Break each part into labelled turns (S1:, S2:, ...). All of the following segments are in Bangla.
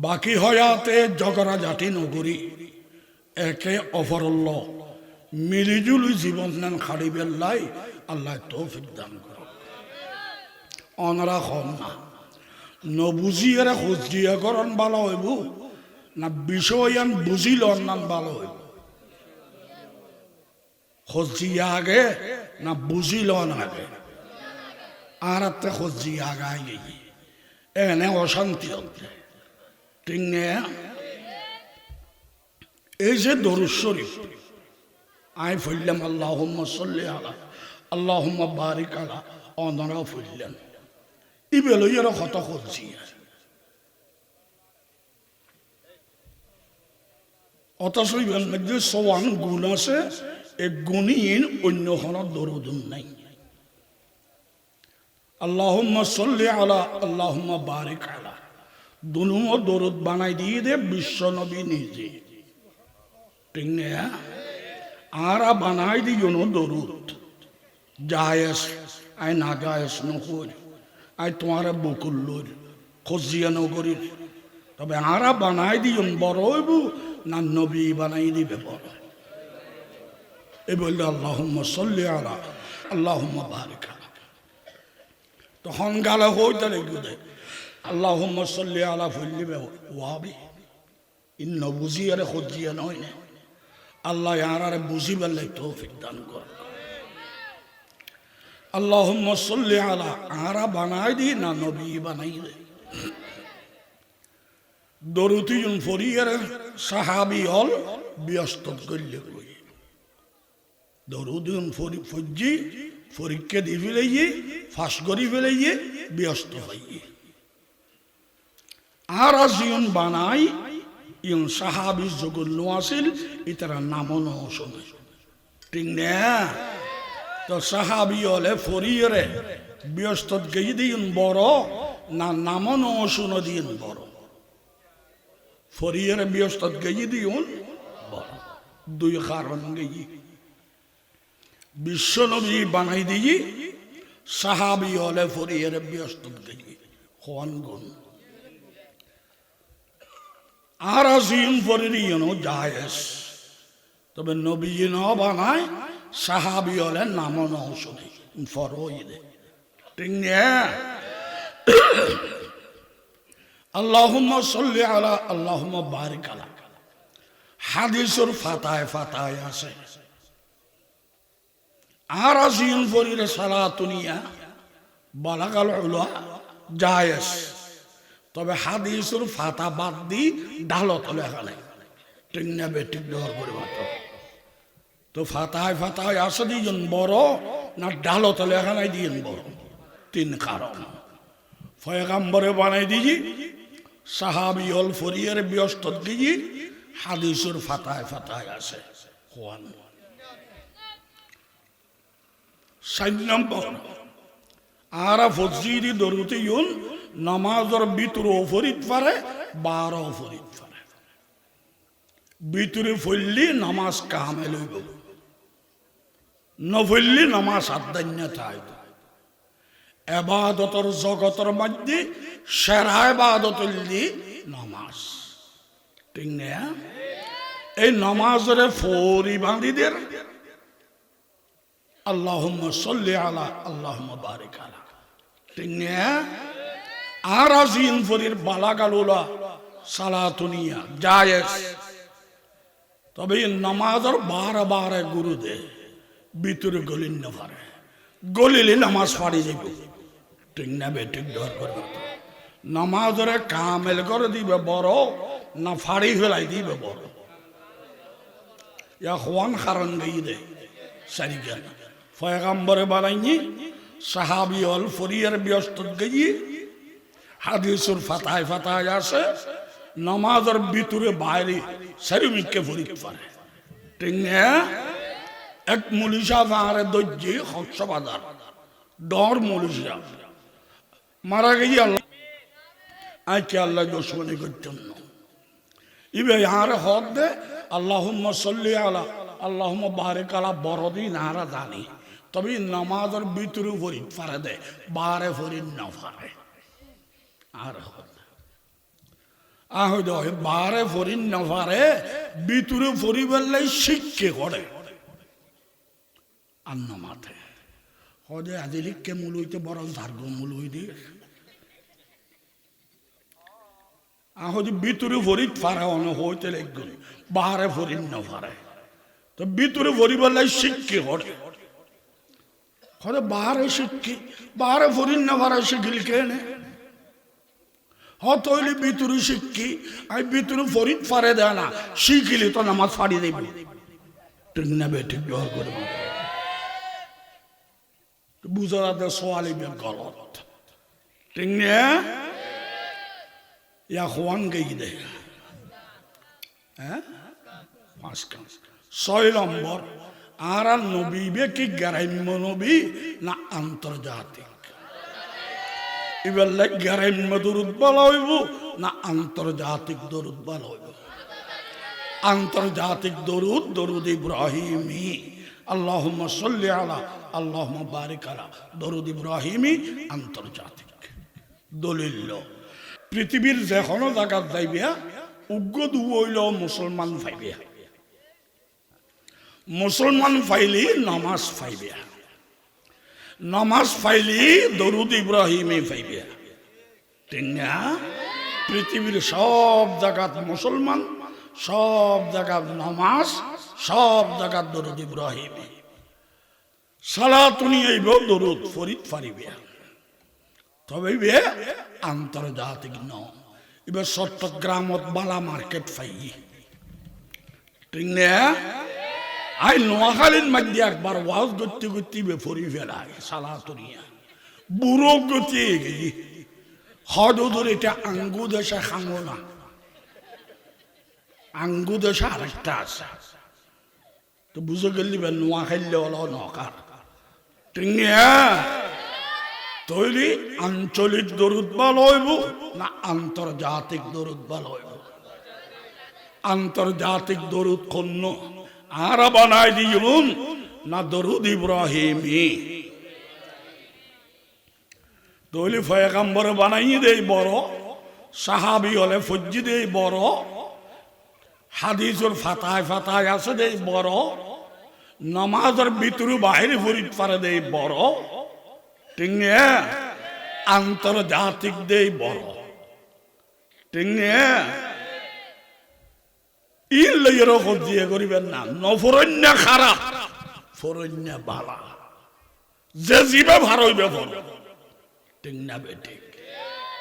S1: বাকি হয়াতে জগরাজাটি নগরী একে অপরল্য মিলিজুলি জীবন নেন খাড়ি বেল্লাই আল্লাহ তৌফিক দান করো। অনরা হন না নবুঝিয়ে খুঁজিয়ে করন ভালো হইব না বিষয়ান বুঝিল অন্যান ভালো হইব। খুঁজিয়ে আগে না বুঝিল আগে আর একটা খুঁজিয়ে আগায় গিয়ে এনে অশান্তি হচ্ছে ঠিক নে। এই যে দরুদ শরীফ আই ফইলাম আল্লাহুম্মা সাল্লি আলা আল্লাহুম্মা বারিক আলা অনরা ফইলাম ইবেলো এর কত খুঁজি অথচ ইবেল মধ্যে সওয়ান গুণ আছে এক গুণীন অন্য কোনো দরুদ নাই। আল্লাহুম্মা সাল্লি আলা আল্লাহুম্মা বারিক আলা দুনো দরুদ বানাই দিয়ে দে বিশ্ব নবী নিজে ঠিক না। আর বানাই দিও দরুদ জায়েজ আই না জায়েজ নকর আই তোমার বকুল্লোর খোঁজিয়া নগরীর তবে আর বানাই দিও বড় হইব না নবী বানাই দিবে বড় এ বললে আল্লাহুম্মা সাল্লি আলা আল্লাহুম্মা বারিক আলা তখন গালে হইতে লেগে আল্লাহুম্মা সাল্লি আলা ফুল্লিবে ওয়াবি ইন্ন বুঝিয়ে খোঁজিয়া নয় না আল্লাহ আর বুঝিবার লাই তৌফিক দান কর। আল্লাহুম্মা সাল্লি আলা আর বানাই দি না নবী বানাই দে দরুতিন ফরিয়ের সাহাবী হল ব্যস্ত করলে কই দরুদিন ফজি পরীক্ষা দি ফেলাইয়ে ফাঁস করি ফেলাইয়ে ব্যস্ত হইয়ে আর জিয়ন বানাই ইয়ন সাহাবী জগল আসিল ইতারা নামও ন শোনে ঠিক না। তো সাহাবী হলে ফরিয়েরে ব্যস্ত গিয়ে দিন বড় না নামও ন শুনো দিন বড় ফরিয়েরে ব্যস্ত গিয়ে দিন বড় দুই কারণ গিয়ে বিশ্বনবী বানাই দিয়ে সাহাবী হলে ফরিয়েরে ব্যস্ত গিয়ে হন গুণ আর আসিন ফরিয়েন জায়েজ তবে নবী ন বানায় সাহাবী হলে নামও ন শুনে ফরই দে ঠিক না। আল্লাহুম্মা সাল্লি আলা আল্লাহুম্মা বারিক আলা হাদিসের ফাতায় ফাতায় আছে আর আসিন ফরিরে সালাতুনিয়া বালাগাল উলা জায়েজ তবে হাদিসের ফাতা বাদ দি ডালত লেখা নাই ঠিক না বেঠিক দেওয়ার পরিবর্তন তো ফাতায় ফাতায় আসে দিজন বড় না ডালত লেখা নাই দিন বড় তিন কারণ পয়গাম্বরে বানাই দিই সাহাবী হল ফরিয়ের ব্যস্ত দিয়ে হাদিসের ফাতায় ফাতায় আসে কোন 4 নম্বর আর ফজিরি দরুতে ইউন নামাজের ভিতরে ফরিদ পারে 12 ফরিদ পারে ভিতরে ফললি নামাজ কামেল হইব নফললি নামাজ আদান্য থাইব ইবাদতের জগতের মধ্যে সেরা ইবাদত হইলি নামাজ ঠিক না। এই নামাজের ফরি বাঁধিদের আল্লাহুম্মা সাল্লি আলা আল্লাহুম্মা বারিক আলা ঠিক না। আর আসিন ফরির বালাগালুলা সালাতুনিয়া জায়েজ তবে নামাজের 12 গুরু দে ভিতরে গলিন না পারে গলিলে নামাজ পাড়ি যাবে ঠিক না বেঠিক ডর করবে নামাজের কামেল করে দিবে বড় না ফাড়ি ফেলাই দিবে বড় ইয়া হওয়ান কারণ গিয়ে দে সারি গেল পয়গাম্বরে বানাইনি সাহাবী হল ফরিয়ের ব্যস্ত গিয়ে হাদিসের ফাতায় ফাতায় আসে নামাজের ভিতরে বাইরে সারিমিককে ফরিদ পারে ঠিক না। এক মুলিশা ফাঁড়ে দজ্জি হকসবাদার ডর মুলিশা মারা গিয়ে আল্লাহ আজকে আল্লাহ দুশ্মনী করতেন না ইবে হারে হক দে আল্লাহুম্মা সাল্লি আলা আল্লাহুম্মা বারিক আলা বড়দিন হারা জানি তবে নামাজের ভিতরে ফরিদ পারে দে বারে ফরিদ না পারে আর আহদ বারে ফরিন না পারে ভিতরে ফরিবার শিক্ষে করে আন্ন মাথে হদে আজিলিককে মূল হইতে বড় ধার্গ মূল হই দিয়ে আহদ ভিতরে ফরিদ পারে অন হইতে লাগল বাহারে ফরিন না পারে তো ভিতরে ফরিবার শিক্ষে করে হদে বাহারে শিক্ষি বাহারে ফরিন না পারে শিখিল কেনে হতইলি ভিতরে শিক্ষি আমি ভিতরে ফরিদ পারে দেয় না শিখিলি তো নামাজ ফাড়ি দেব ঠিক না বেঠিক জোর করে বুঝাতে সোয়ালি বে গলত ঠিক না ইয়া খোয়ান গেই দে হ্যাঁ 6 নম্বর আর নবী বে কি গ্রাম্য নবী না আন্তর্জাতিক এবার গ্রাম্য দরুদ বলা হইব না আন্তর্জাতিক দরুদ বলা হইব আন্তর্জাতিক দরুদ দরুদ ইব্রাহিমি আল্লাহুম্মা সাল্লি আলা আল্লাহুম্মা বারিক আলা দরুদ ইব্রাহিমি আন্তর্জাতিক দলিল পৃথিবীর যে কোনো জায়গায় যাইবে উগ্র দু হইল মুসলমান পাইবে মুসলমান পাইলে নামাজ পাইবে নামাজ পাইলে দরুদ ইব্রাহিমি পাইবে ঠিক না পৃথিবীর সব জায়গাত মুসলমান সব জায়গাত নামাজ সব জায়গাত দরুদ ইব্রাহিমি সালাতুনি আইব দরুদ ফরিদ পারিবে তবে আন্তর্জাতিক ন এবার চট্টগ্রামত বালা মার্কেট পাই ঠিক না আই নোয়াখালীর মধ্যে একবার ওয়াজ করতে করতে ফরি ফেলায় সালাতুনিয়া বুড়ো গতি হদুর এটা আঙ্গু দেশে খাঙো না আঙ্গু দেশে আরেকটা আছে তো বুঝে গেলি নোয়াখালী হলো নকার ঠিক না তৈরি আঞ্চলিক দরুদ ভালো হইব না আন্তর্জাতিক দরুদ ভালো হইব আন্তর্জাতিক দরুদ কন্য আর বানাই দিন না দরুদ ইব্রাহিমি তৈরি পয়গম্বর বানাই দেই বড় সাহাবি হলে ফজ্জি দেই বড় হাদিসের ফাতায় ফাতায় আছে দেই বড় নামাজের ভিতরে বাইরে ফরিদ পারে দেই বড় ঠিক না আন্তর্জাতিক দেই বড় ঠিক না ইলেরও খোঁজিয়ে করিবেন না নফরণ্য খারাপ ফরণ্য বালা যে জীবে ভার হইবে ভর ঠিক না বেঠিক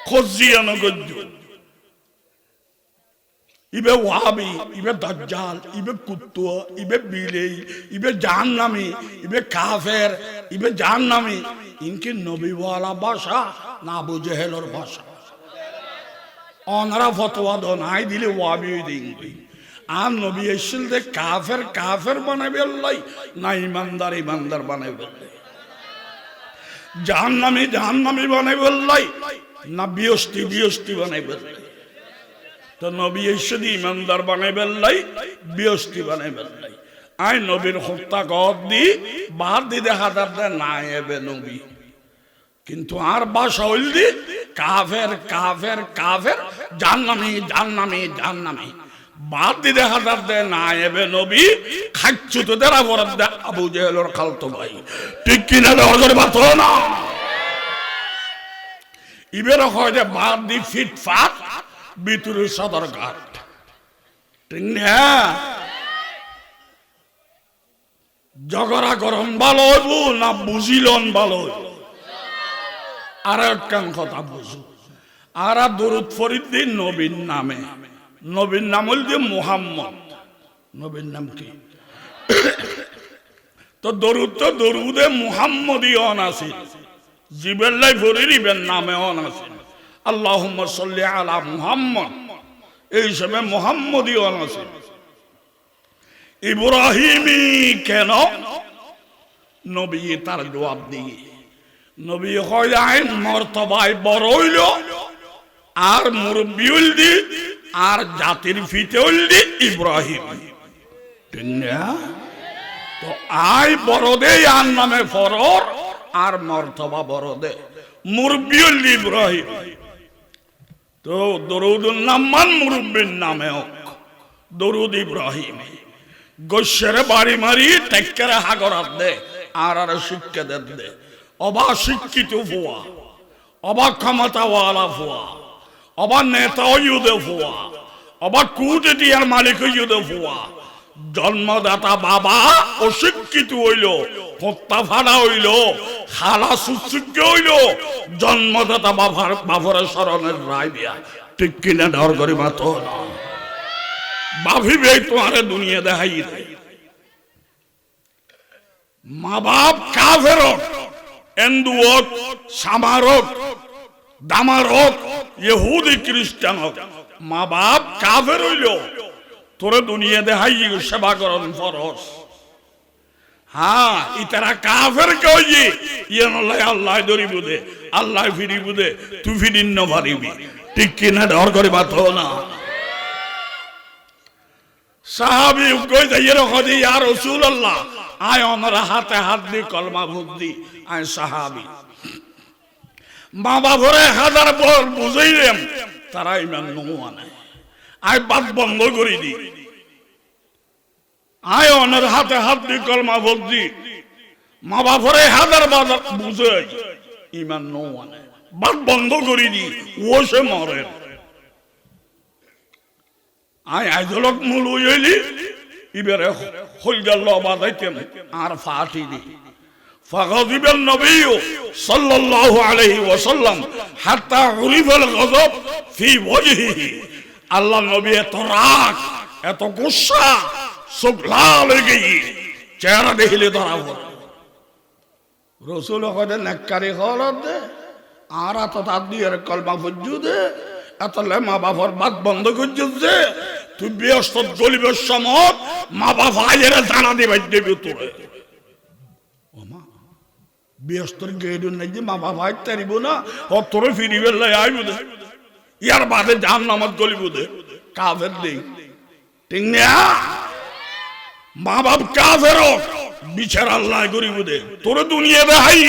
S1: খোঁজিয়ে নগজ্য ইবে ওয়াহাবি ইবে দাজ্জাল ইবে কুত্তুয়া ইবে বিলেই ইবে জাহান্নামী ইবে কাফের ইবে জাহান্নামী ইনকি নবীওয়ালা ভাষা না আবু জেহেলের ভাষা অনারা ফতোয়া দনাই দিলে ওয়াহাবি দিন আর নবী এসেছিল যে কাফের কাফের বানাইবে আল্লাহ না ইমানদার ইমানদার বানাইবে জাহান্নামী জাহান্নামী বানাইবে আল্লাহ না বিয়স্তি বিয়স্তি বানাইবে তো নবী এসে ইমানদার বানাইবে আল্লাহ বিয়স্তি বানাইবে আল্লাহ আই নবীর হত্যা গদ দি বাদ দি দেখা যাবে না এবে নবী কিন্তু আর বাসা হইল দি কাফের কাফের কাফের জাহান্নামী জাহান্নামী জাহান্নামী বাদ দি দেখা যাবে না এবে নবী খাচ্ছু তো দেরা বরাদ দে আবু জেহেলের খালতো ভাই ঠিক কিনা হজর বাত না ইবের হয় যে বাদ দি ফিটফাট ভিতরে সদর ঘাট ঠিক না জগরা গরম ভালো হইব না বুঝিলন ভালো হইব আর একখান কথা বুঝু আর দরুদ ফরিদ দিন নবীর নামে নবীর নাম হল যে মুহাম্মদ নবীর নাম কি তো দরুদে মুহাম্মদি অন আছে জিবেল্লাই ফরির নামে অন আছে আল্লাহুম্মা সাল্লি আলা মুহাম্মদ এই সময় মুহাম্মদি অন আছে ইব্রাহিমি কেন নবী তার জবাব দিয়ে নবী হয় মর্তবায় বড় হইল আর মুরব্বী হইল দি আর জাতির ফিতে হইল দি ইব্রাহিম তো আয় বড় দে আর নামে ফরর আর মর্তবা বড় দে মুরব্বী হইল ইব্রাহিম তো দরুদুল নামান মুরব্বীর নামে দরুদ ইব্রাহিম গোস্বের বাড়ি মারি টেক্কারে হাগরাত দে আর শিক্ষা দে অবা শিক্ষিত ফুয়া অবা ক্ষমতাওয়ালা ফুয়া অবা নেতা ইউদে ফুয়া অবা কুটে দিয়ার মালিক ইউদে ফুয়া জন্মদাতা বাবা অশিক্ষিত হইল হত্যা ফাড়া হইল খালা সুশিক্ষিত হইল জন্মদাতা বাবার স্মরণের রায় দিয়া ঠিক কিনা ডর করি মাতো না ভাবিবে তোমারে দুনিয়া দেখাই দে মা বাপ কাফের হিন্দু হোক সামার হোক দামার হোক ইহুদি খ্রিস্টান হোক মা বাপ কাফের হইল তোরে দুনিয়া দেখাই সেবা করন ফরজ হ্যাঁ ইতারা কাফের কইয়ে ইয়ান আল্লাহ ধরিব দে আল্লাহ ফিরিব দে তুই ফিরিন না পারিবি ঠিক কিনা ডর করে মাতো না সাহাবী কই যাইর খদি ইয়া রাসূলুল্লাহ আয় ওনার হাতে হাত দি কলমা ভুদ্দি আয় সাহাবী মা বাবরে হাজার বল বুঝাইলাম তারা ইমান নওয়া নাই আয় বাদ বন্ধ করে দি আয় ওনার হাতে হাত দি কলমা ভুদ্দি মা বাবরে হাজার বাজার বুঝাই ইমান নওয়া নাই বাদ বন্ধ করে দি ওসে মরে আয় আইজলক মূল হইলি ইবেরে হইল বাদাইতেম আর ফাটি দি فغضب النبي صلى الله عليه وسلم حتى عرف الغضب في وجهه আল্লাহ নবী এত রাগ এত গুসা চোখ লাল হয়ে গিয়ে চেহারা দেখিলে ধরা পড়ে রসুল কদে নেককারি হলত দে আর এত তার দিয়ে কলমা ফুজু দে এত মা বাবার বাদ বন্ধ করছিস যে তুই ব্যস্ত গলিবের সময় মা বাবা আইয়ের জানা দিবে দেবী তোরে ব্যস্তর গেড় নাই যে মা বাবা তারিব না ও তোরে ফিরিবে আইব দে ইয়ার বাদে জান নামাজ গলিব দে কাফের দেই ঠিক না মা বাপ কাফের বিচার আল্লাহ করিব দে তোরে দুনিয়া দেখাই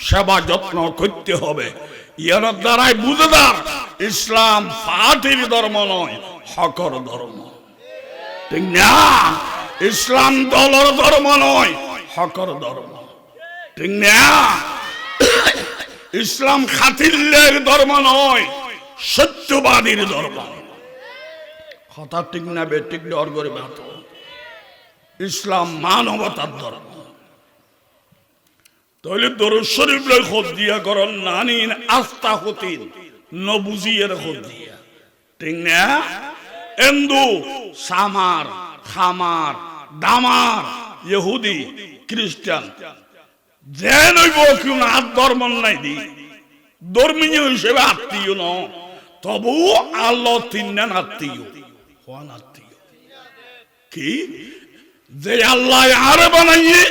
S1: সেবা যত্ন করতে হবে ইয়ার দ্বারাই বুঝেদার ইসলাম ফাটির ধর্ম নয় হকর ধর্ম ঠিক না ইসলাম দলর ধর্ম নয় হকর ধর্ম ঠিক না ইসলাম খাতিলের ধর্ম নয় সত্যবাদীর ধর্ম কথা ঠিক না বেঠিক ডর করে বাত ইসলাম মানবতার ধর্ম তাহলে দরুদ শরীফ লই খোদ দিয়া করন নানিন আস্তা হতিন নবুজিয়ের খোদ দিয়া ঠিক না হিন্দু সামার খামার দামার ইহুদি খ্রিস্টান যে নইব কেউ না ধর্ম নাই দি ধর্মীয় হিসেবে আত্মীয় ন তবু আল্লাহ তিনজন আত্মীয় হন আত্মীয় কি যে আল্লাহ আরে বানাইয়ে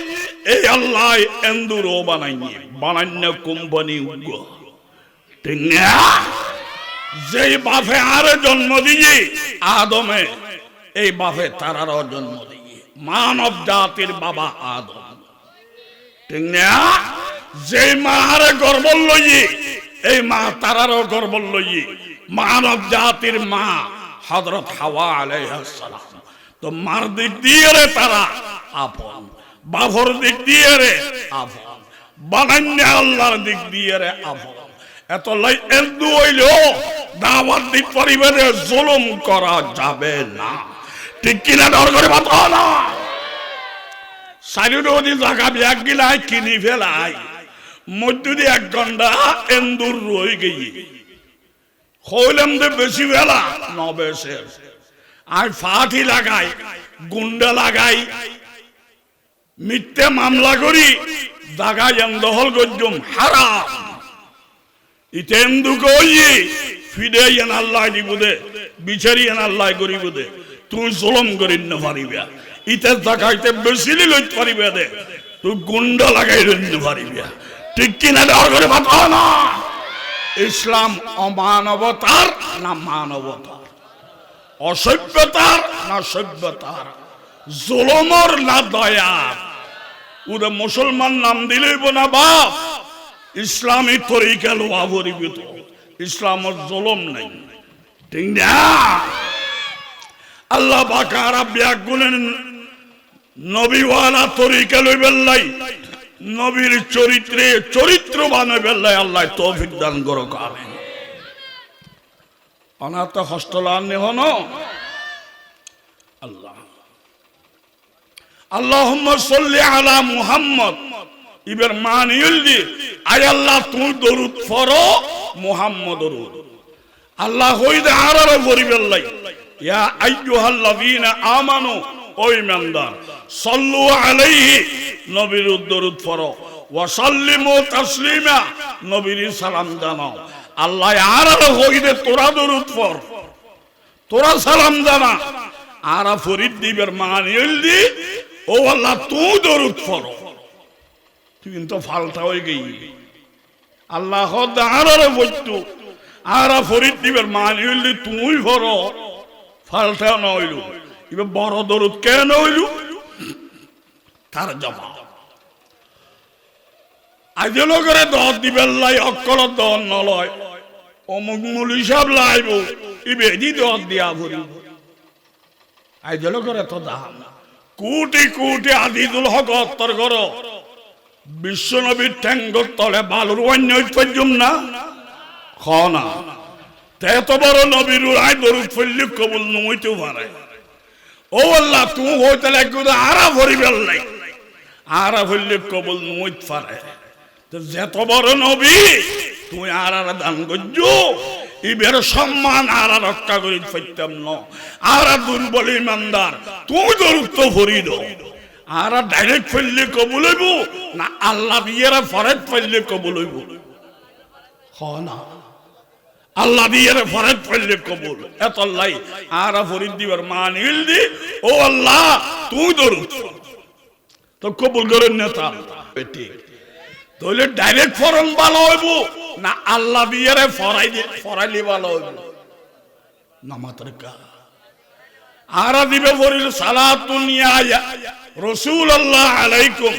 S1: এই আল্লাহ এন্দুরও বানাইয়ে বানান্য কোম্পানি উগ্র ঠিক না যে বাপে আরে জন্ম দিয়ে আদমে এই বাপে তারারও জন্ম দিয়ে মানব জাতির বাবা আদম ঠিক না যে মা আরে গর্ব লইয়ে এই মা তারারও গর্ব লইয়ে মানব জাতির মা হযরত হাওয়া আলাইহিস সালাম তো মার দিক দিয়ে রে তারা আপন বাপর দিক দিয়ে রে আপন বানান্য আল্লাহর দিক দিয়ে রে আপন এত লাই এন্দু হইল দাওয়াত দি পরিবারে জুলুম করা যাবে না ঠিক কিনা ডর করে বাতা না সাইডে জায়গা ব্যাগ গিলাই কিনি ফেলাই মধ্য দিয়ে 1 ঘন্টা এন্দুর রয়ে গিয়ে হইলাম দে বেশি বেলা নবেশে আর ফাটি লাগাই গুন্ডা লাগাই মিথ্যে মামলা করি জাগাই দখল গজ্জুম হারাম ইতেন্দু কইয়ে ফিরে ইয়ান আল্লাহ দিবুদে বিচারি ইয়ান আল্লাহ করিবুদে তুই জুলুম করিন না পারিবা ইতে জাগাইতে বেশি লইত পারিবা দে তুই গুন্ডা লাগাই লইন পারিবা ঠিক কিনা ডর করে বাতা না ইসলাম অমানবতার না মানবতার অসভ্যতার না সভ্যতার জুলুমর না দয়ার ওরে মুসলমান নাম দিলেই না বাপ ইসলামী তরিকা লোয়া ভরিবিত ইসলামের জুলুম নাই, ঠিক না? আল্লাহ পাক আরব ব্যাগুলেন নবীওয়ালা তরিকা লইবেন লাই, নবীর চরিত্রে চরিত্রবান হইবেন লাই আল্লাহ তৌফিক দান করুক। আমিন। অনাথ হস্টেল আনে হন আল্লাহ। আল্লাহুম্মা সাল্লি আলা মুহাম্মদ। এবার মানিল দি আয় আল্লাহ তুই দরুদ পড়ো মুহাম্মদের উপর। আল্লাহ হইদে আরারে পড়িবেন লাই, ইয়া আইয়ুহাল্লাযীনা আমানু, ও ঈমানদার, সাল্লু আলাইহি, নবীর দরুদ পড়ো, ওয়া সাল্লিমু তাসলিমা, নবীর সালাম জানাও। আল্লাহ আরারে হইদে তোরা দরুদ পড়, তোরা সালাম জানা। আরা ফরিদ দিবের মানিল দি ও আল্লাহ তুই দরুদ পড়ো। তুই কিন্তু ফালতা হয়ে গেই। আল্লাহ আরারে বইতু আরা ফরিদ দিবের মানিল দি তুই পড়ো, ফালতা নইল। এবার বড় দরুদ কেন হইল? তার জবাব আজ লোকের দর দিবেন লাই, অক্কল দর নলয়, অমুক মুলি সব লাইব, ইবেদি দর দিয়া ভরি। আজ লোকের তো দাম কোটি কোটি আজিজুল হক হত্তর কর, বিশ্ব নবীর ঠ্যাঙ্গর তলে বালুর অন্য পর্যম না খনা। এত বড় নবীর আয় দরুদ ফেললে কবুল নইতেও পারে। ও আল্লাহ তুমি হইতে লাগবে আরা ভরিবেন লাই, আরা ফেললে কবুল নইত পারে। যত বড় নবী তুই আর দান করছো, ইবের সম্মান আর রক্ষা করি পাইতাম না। আর দুর্বল ইমানদার তুই দরুদ তো ভরি দো। আর ডাইরেক্ট ফেললে কবুল হইব না আল্লাহ দিয়ে ফরেদ ফেললে কবুল হইব? না, আল্লাহ দিয়ে ফরেদ ফেললে কবুল। এত আল্লাহ আর ফরিদ দিবার মানিল দি ও আল্লাহ তুই দরুদ তো কবুল করেন নেতা ঠিক। তাহলে ডাইরেক্ট ফরন ভালো হইব না আল্লাহ দিয়ে ফরাইলে ভালো হইব? নামাতরকা আরা দিবে ফরিল সালাতুন ইয়া রাসূলুল্লাহ আলাইকুম।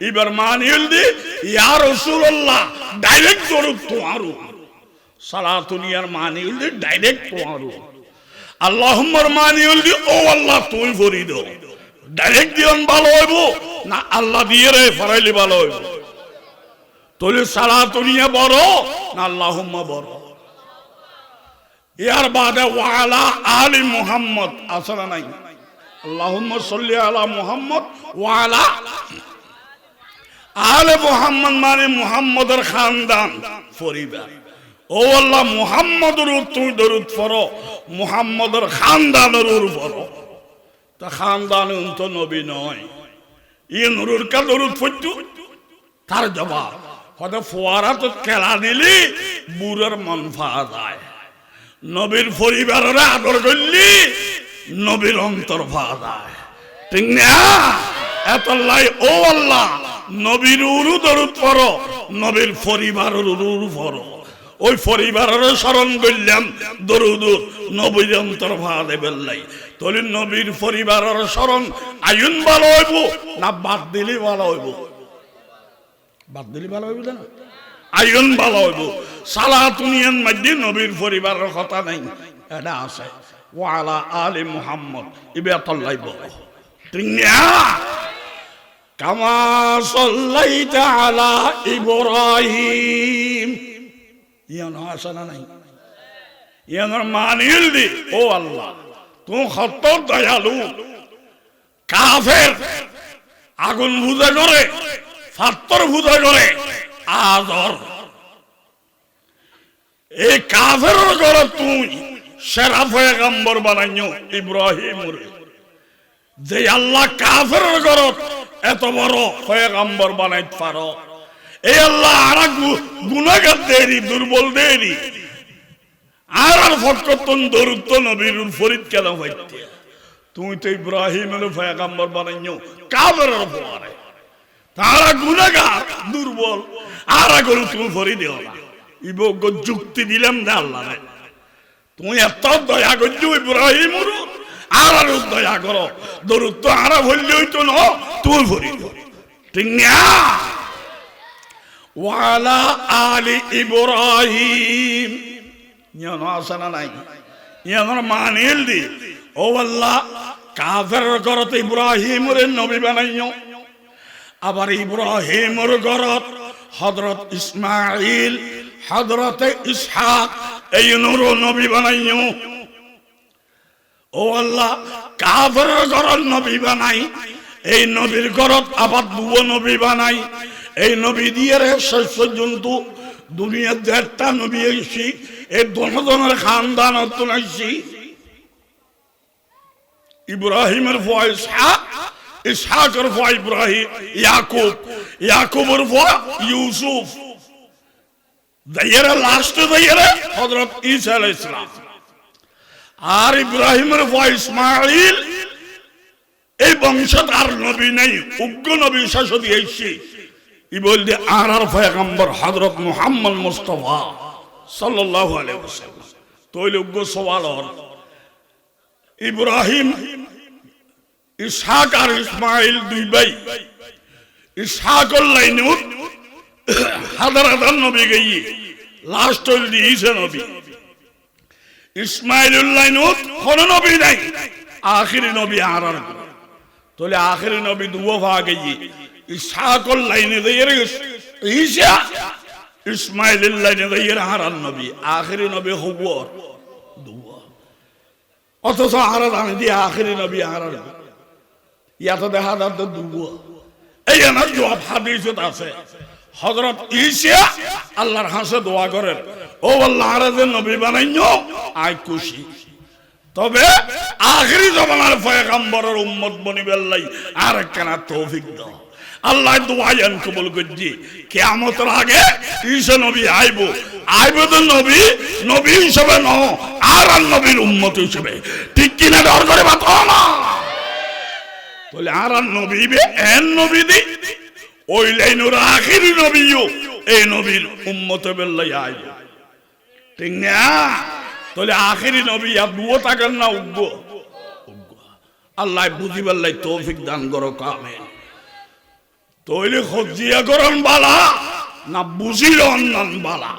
S1: এবার মানিল দি ইয়া রাসূলুল্লাহ ডাইরেক্ট দরুদ তোমারু। সালাতুন ইয়ার মানিল দি ডাইরেক্ট তোমারু। আল্লাহুম্মার মানিল দি ও আল্লাহ তুই ফরি দাও। ডাইরেক্ট দিয়ন ভালো হইব না আল্লাহ দিয়ে ফরাইলে ভালো হইব? তাহলে সালাতুনিয়া বড় না আল্লাহুম্মা বড়? ইয়ার বাদে ওয়ালা আলি মুহাম্মদ আসলে নাই। আল্লাহুম্মা সাল্লি আলা মুহাম্মদ ওয়ালা আলে মুহাম্মদ মানে মুহাম্মদের খানদান পরিবার। ও আল্লাহ মুহাম্মদের তুই দরুদ পড়ো, মুহাম্মদের খানদানের উপর। তা খানদান তো নবী নয়, ই নুরুর কা দরুদ পড়তো? তার জবাব হয়তো ফোয়ারা তো খেলা দিলি বুড়ের মন পাওয়া যায়, নবীর পরিবারের আদর করলি নবীর অন্তর পাওয়া যায়, ঠিক না? এত ও আল্লাহ নবীর উরু দরুদ পড়ো, নবীর পরিবারের উরু পড়ো। ওই পরিবারের স্মরণ করলাম দরুদ নবীর অন্তর পাওয়া দেবেন লাই। তাহলে নবীর পরিবারের স্মরণ আইন ভালো হইব না বাদ দিলে ভালো হইব? বাদ দিলে ভালো হইব না, আইন ভালো হইব। সালাতুনিয়ার মধ্যে নবীর পরিবারের কথা নাই, এটা আছে ওয়ালা আলি মুহাম্মদ ইবাতাল্লাহ বলো, ঠিক না? কামা সাল্লাইতা আলা ইব্রাহিম, ইয়ান আসনা নাই, ইয়ানোর মানিল দি ও আল্লাহ তুমি কত দয়ালু। কাফের আগুন বুঝা করে, ফাত্তর বুঝা করে আদর, এই কাফের ঘরে তুই সেরা পয়গম্বর বানাইও ইব্রাহিম। যে আল্লাহ কাফের ঘরে এত বড় পয়গম্বর বানাইতে পারো, এই আল্লাহ আর গুনাহগার দেরি, দুর্বল দেরি আর ফকতন দরুদ নবীর ফরিদ কেন হইতে? তুই তো ইব্রাহিমের পয়গম্বর বানাইও কাফের উপরে, তারা গুনাহগার দুর্বল, আর গরু তুমি ফরিদ দিও না। ইবগ যুক্তি দিলাম না আল্লাহ তুমি এত দয়া করছো ইব্রাহিম আর দয়া করো, দরুদ তো আর বললে হইতো না, তুমি ফরিদ, ঠিক না? ওয়ালা আলি ইব্রাহিম ইয়ানো আছে না নাই ইয়ানোর মানিল দি ও আল্লাহ কাফের ঘরত ইব্রাহিমের নবী বানাইও আবার ইব্রাহিমের ঘরত হযরত ইসমাঈল হযরত ইসহাক এই নূর নবী বানাইও ও আল্লাহ কাফের ঘরত নবী বানাই এই নবীর ঘরত আবার দুও নবী বানাই এই নবী দিয়ে শেষ পর্যন্ত দুনিয়ার দেড়টা নবী আইছি এই দনজনের খানদান আইছি ইব্রাহিমের ফুয়া ইসহাক ইসহাকের ফুয়া ইব্রাহিম ইয়াকুব ইয়াকুবের ফুয়া ইউসুফ দাইয়ের লাস্ট দাইয়ের হযরত ঈসা আলাইহিস সালাম আর ইব্রাহিমের ফুয়া ইসমাঈল এই বংশত আর নবী নাই উগ্র নবী শাসদি আইছি ই বলতে আর পয়গম্বর হযরত মুহাম্মদ মুস্তাফা সাল্লাল্লাহু আলাইহি ওয়াসাল্লাম তোইলে উগ্র সওয়াল হল ইব্রাহিম ইসহাক আর ইসমাঈল দুই ভাই ইসহাকর লাইনত হাজার হাজার নবী গই লাস্ট হইল ঈসা নবী ইসমাঈলুর লাইনত কোন নবী নাই আখিরি নবী আর তোলে আখিরি নবী দুও ভাগ গই ইসহাকর লাইনে দেয়ের ঈসা ইসমাঈলের লাইনে দেয়ের আর নবী আখিরি নবী হবর দুও অথচ আর জানি দিয়ে আখিরি নবী আর ইয়াত দেখা যাত দুও এই না জবাব হাদিসত আছে হযরত ঈসা আল্লাহর কাছে দোয়া করেন ও আল্লাহ আর যে নবী বানাইও আই খুশি তবে আখিরি জামানার পয়গম্বরের উম্মত বনিবেল লাই আর কেন তৌফিক দাও আল্লাহ দোয়ায়ান কবুল করজি কিয়ামতের আগে ঈসা নবী আইবো তো নবী হিসেবে ন আর নবীর উম্মত হিসেবে ঠিক কিনা ডর করে বাতো না বলে আর নবী বে এন নবী দি ওই লাইনের আখিরি নবীও এই নবীর উম্মত বেল্লাই আইবো ঠিক না তাহলে আখিরি নবী আর দুও থাকেন না উগ্র আল্লাহ বুঝিবার লাই তৌফিক দান করো কামে তৈলে খজিয়া করন বালা না বুঝিল অন্যান বালা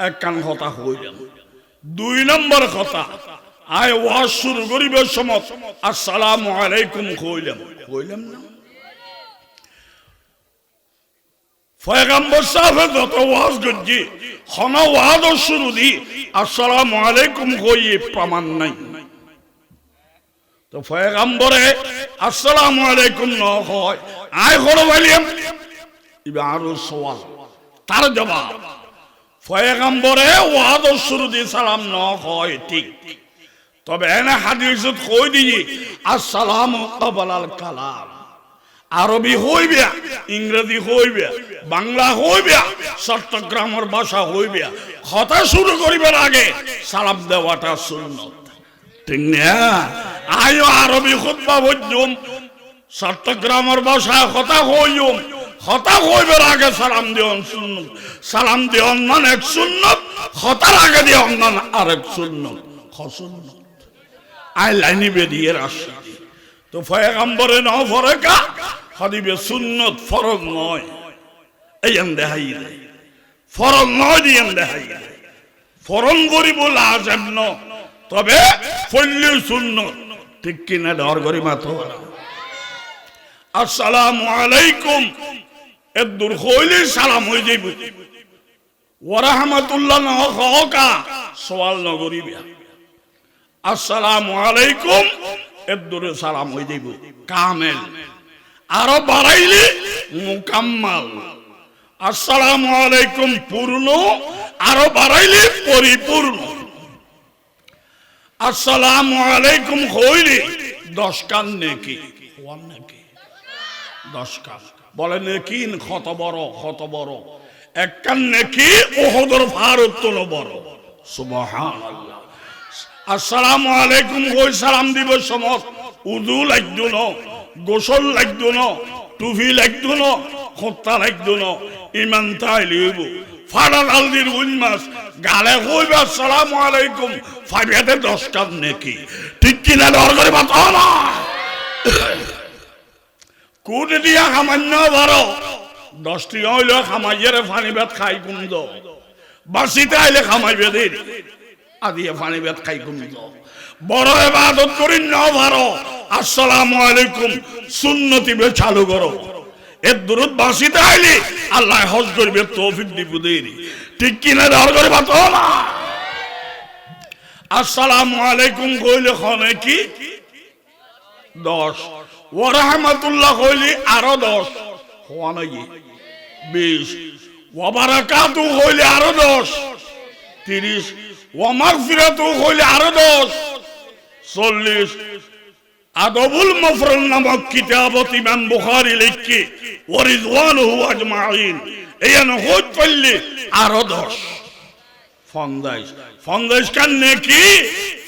S1: এক কান কথা হইলাম দুই নম্বর কথা আয় ওয়াজ শুরু করিবার সময় আসসালামু আলাইকুম কইলাম না পয়গম্বর সাহেব যত ওয়াজ করছি খন ওয়াজ শুরু দি আসসালামু আলাইকুম কইয়ে প্রমাণ নাই তো পয়গম্বরে আসসালামু আলাইকুম ন হয় আয় করো বলিম ইবা আরো সওয়াল তার জবাব পয়গম্বরে ওয়াজ শুরু দি সালাম ন হয় ঠিক তবে এনে হাদিসত কই দি আসসালামু ক্বাবলাল কালাম আরবি হইবে ইংরেজি হইবে বাংলা হইবে চট্টগ্রামের ভাষা হইবে কথা শুরু করিবার আগে সালাম দেওয়াটা সুন্নাত ঠিক না আয়ো আরবি খুতবা বলজুম চট্টগ্রামের ভাষা কথা হইম কথা হইবার আগে সালাম দিওন সুন্নাত সালাম দিওন মানে এক সুন্নাত কথার আগে দিওন মানে আরেক সুন্নাত সুন্নাত আই লাইনি বেরিয়ে আসি তো পয়গম্বরে ন ফরকা হাদিবে সুন্নাত ফরজ নয় এই দেখাই ফরজ নয় দিয়ে দেখাই ফরন করিব লাজম ন তবে ফল্লি সুন্নাত ঠিক কিনা ডর করি মাথো আসসালামু আলাইকুম এদুর কইলে সালাম হই যাইব ওয়া রাহমাতুল্লাহ ন হকা সওয়াল ন করিবে আসসালামু আলাইকুম এদুরে সালাম হই যাইব কামেল আরো বাড়াইলে মুকাম্মাল আসসালামু আলাইকুম পূর্ণ আরো বাড়াইলে পরিপূর্ণ আসসালামু আলাইকুম কইলে 10 কান নেকি ওয়ান নেকি 10 কান বলে নেকি কত বড় এক কান নেকি উহুদের পাহাড়ের তুলো বড় সুবহানাল্লাহ আসসালামু আলাইকুম কই সালাম দিব সমত উযু লাগদু ন গোসল লাগদু ন টুপি লাগদু ন খত্তা লাগদু ন ইমান তাইলিব ফাড়া লালদির উন্মাস গালে কইবে আসসালামু আলাইকুম ফাইবেতে 10 কান নেকি ঠিক কিনা ডর করে বাতো না কোট দিয়া সামান্য বারো 10টি হইল খামাইয়ের পানি ভাত খাই কুমদ বাসিতে আইলে খামাইবে দেরি আদিয়ে পানি বেত খাই কমিত বড় ইবাদত করি না ভারো আসসালামু আলাইকুম সুন্নতি বে চালু করো এর দুরুদ বাসিতে আইলে আল্লাহ হজ করবে তৌফিক দিব দেরি ঠিক কিনা দর করে বাতো না আসসালামু আলাইকুম কইলে খনে কি 10 ওয়া রাহমাতুল্লাহ কইলে আরো 10 হওয়া নাই 20 ওয়া বারাকাতু কইলে আরো 10 30 ওয়া মাগফিরাতু কইলে আরো 10 40 আদবুল মুফরদ নামক কিতাবত ইমাম বুখারী লিখি ওয়া রিদওয়ানুহু আজমাইন এয়ান হজ করলে আরো 10 ফন্দাইশ কান্নে কি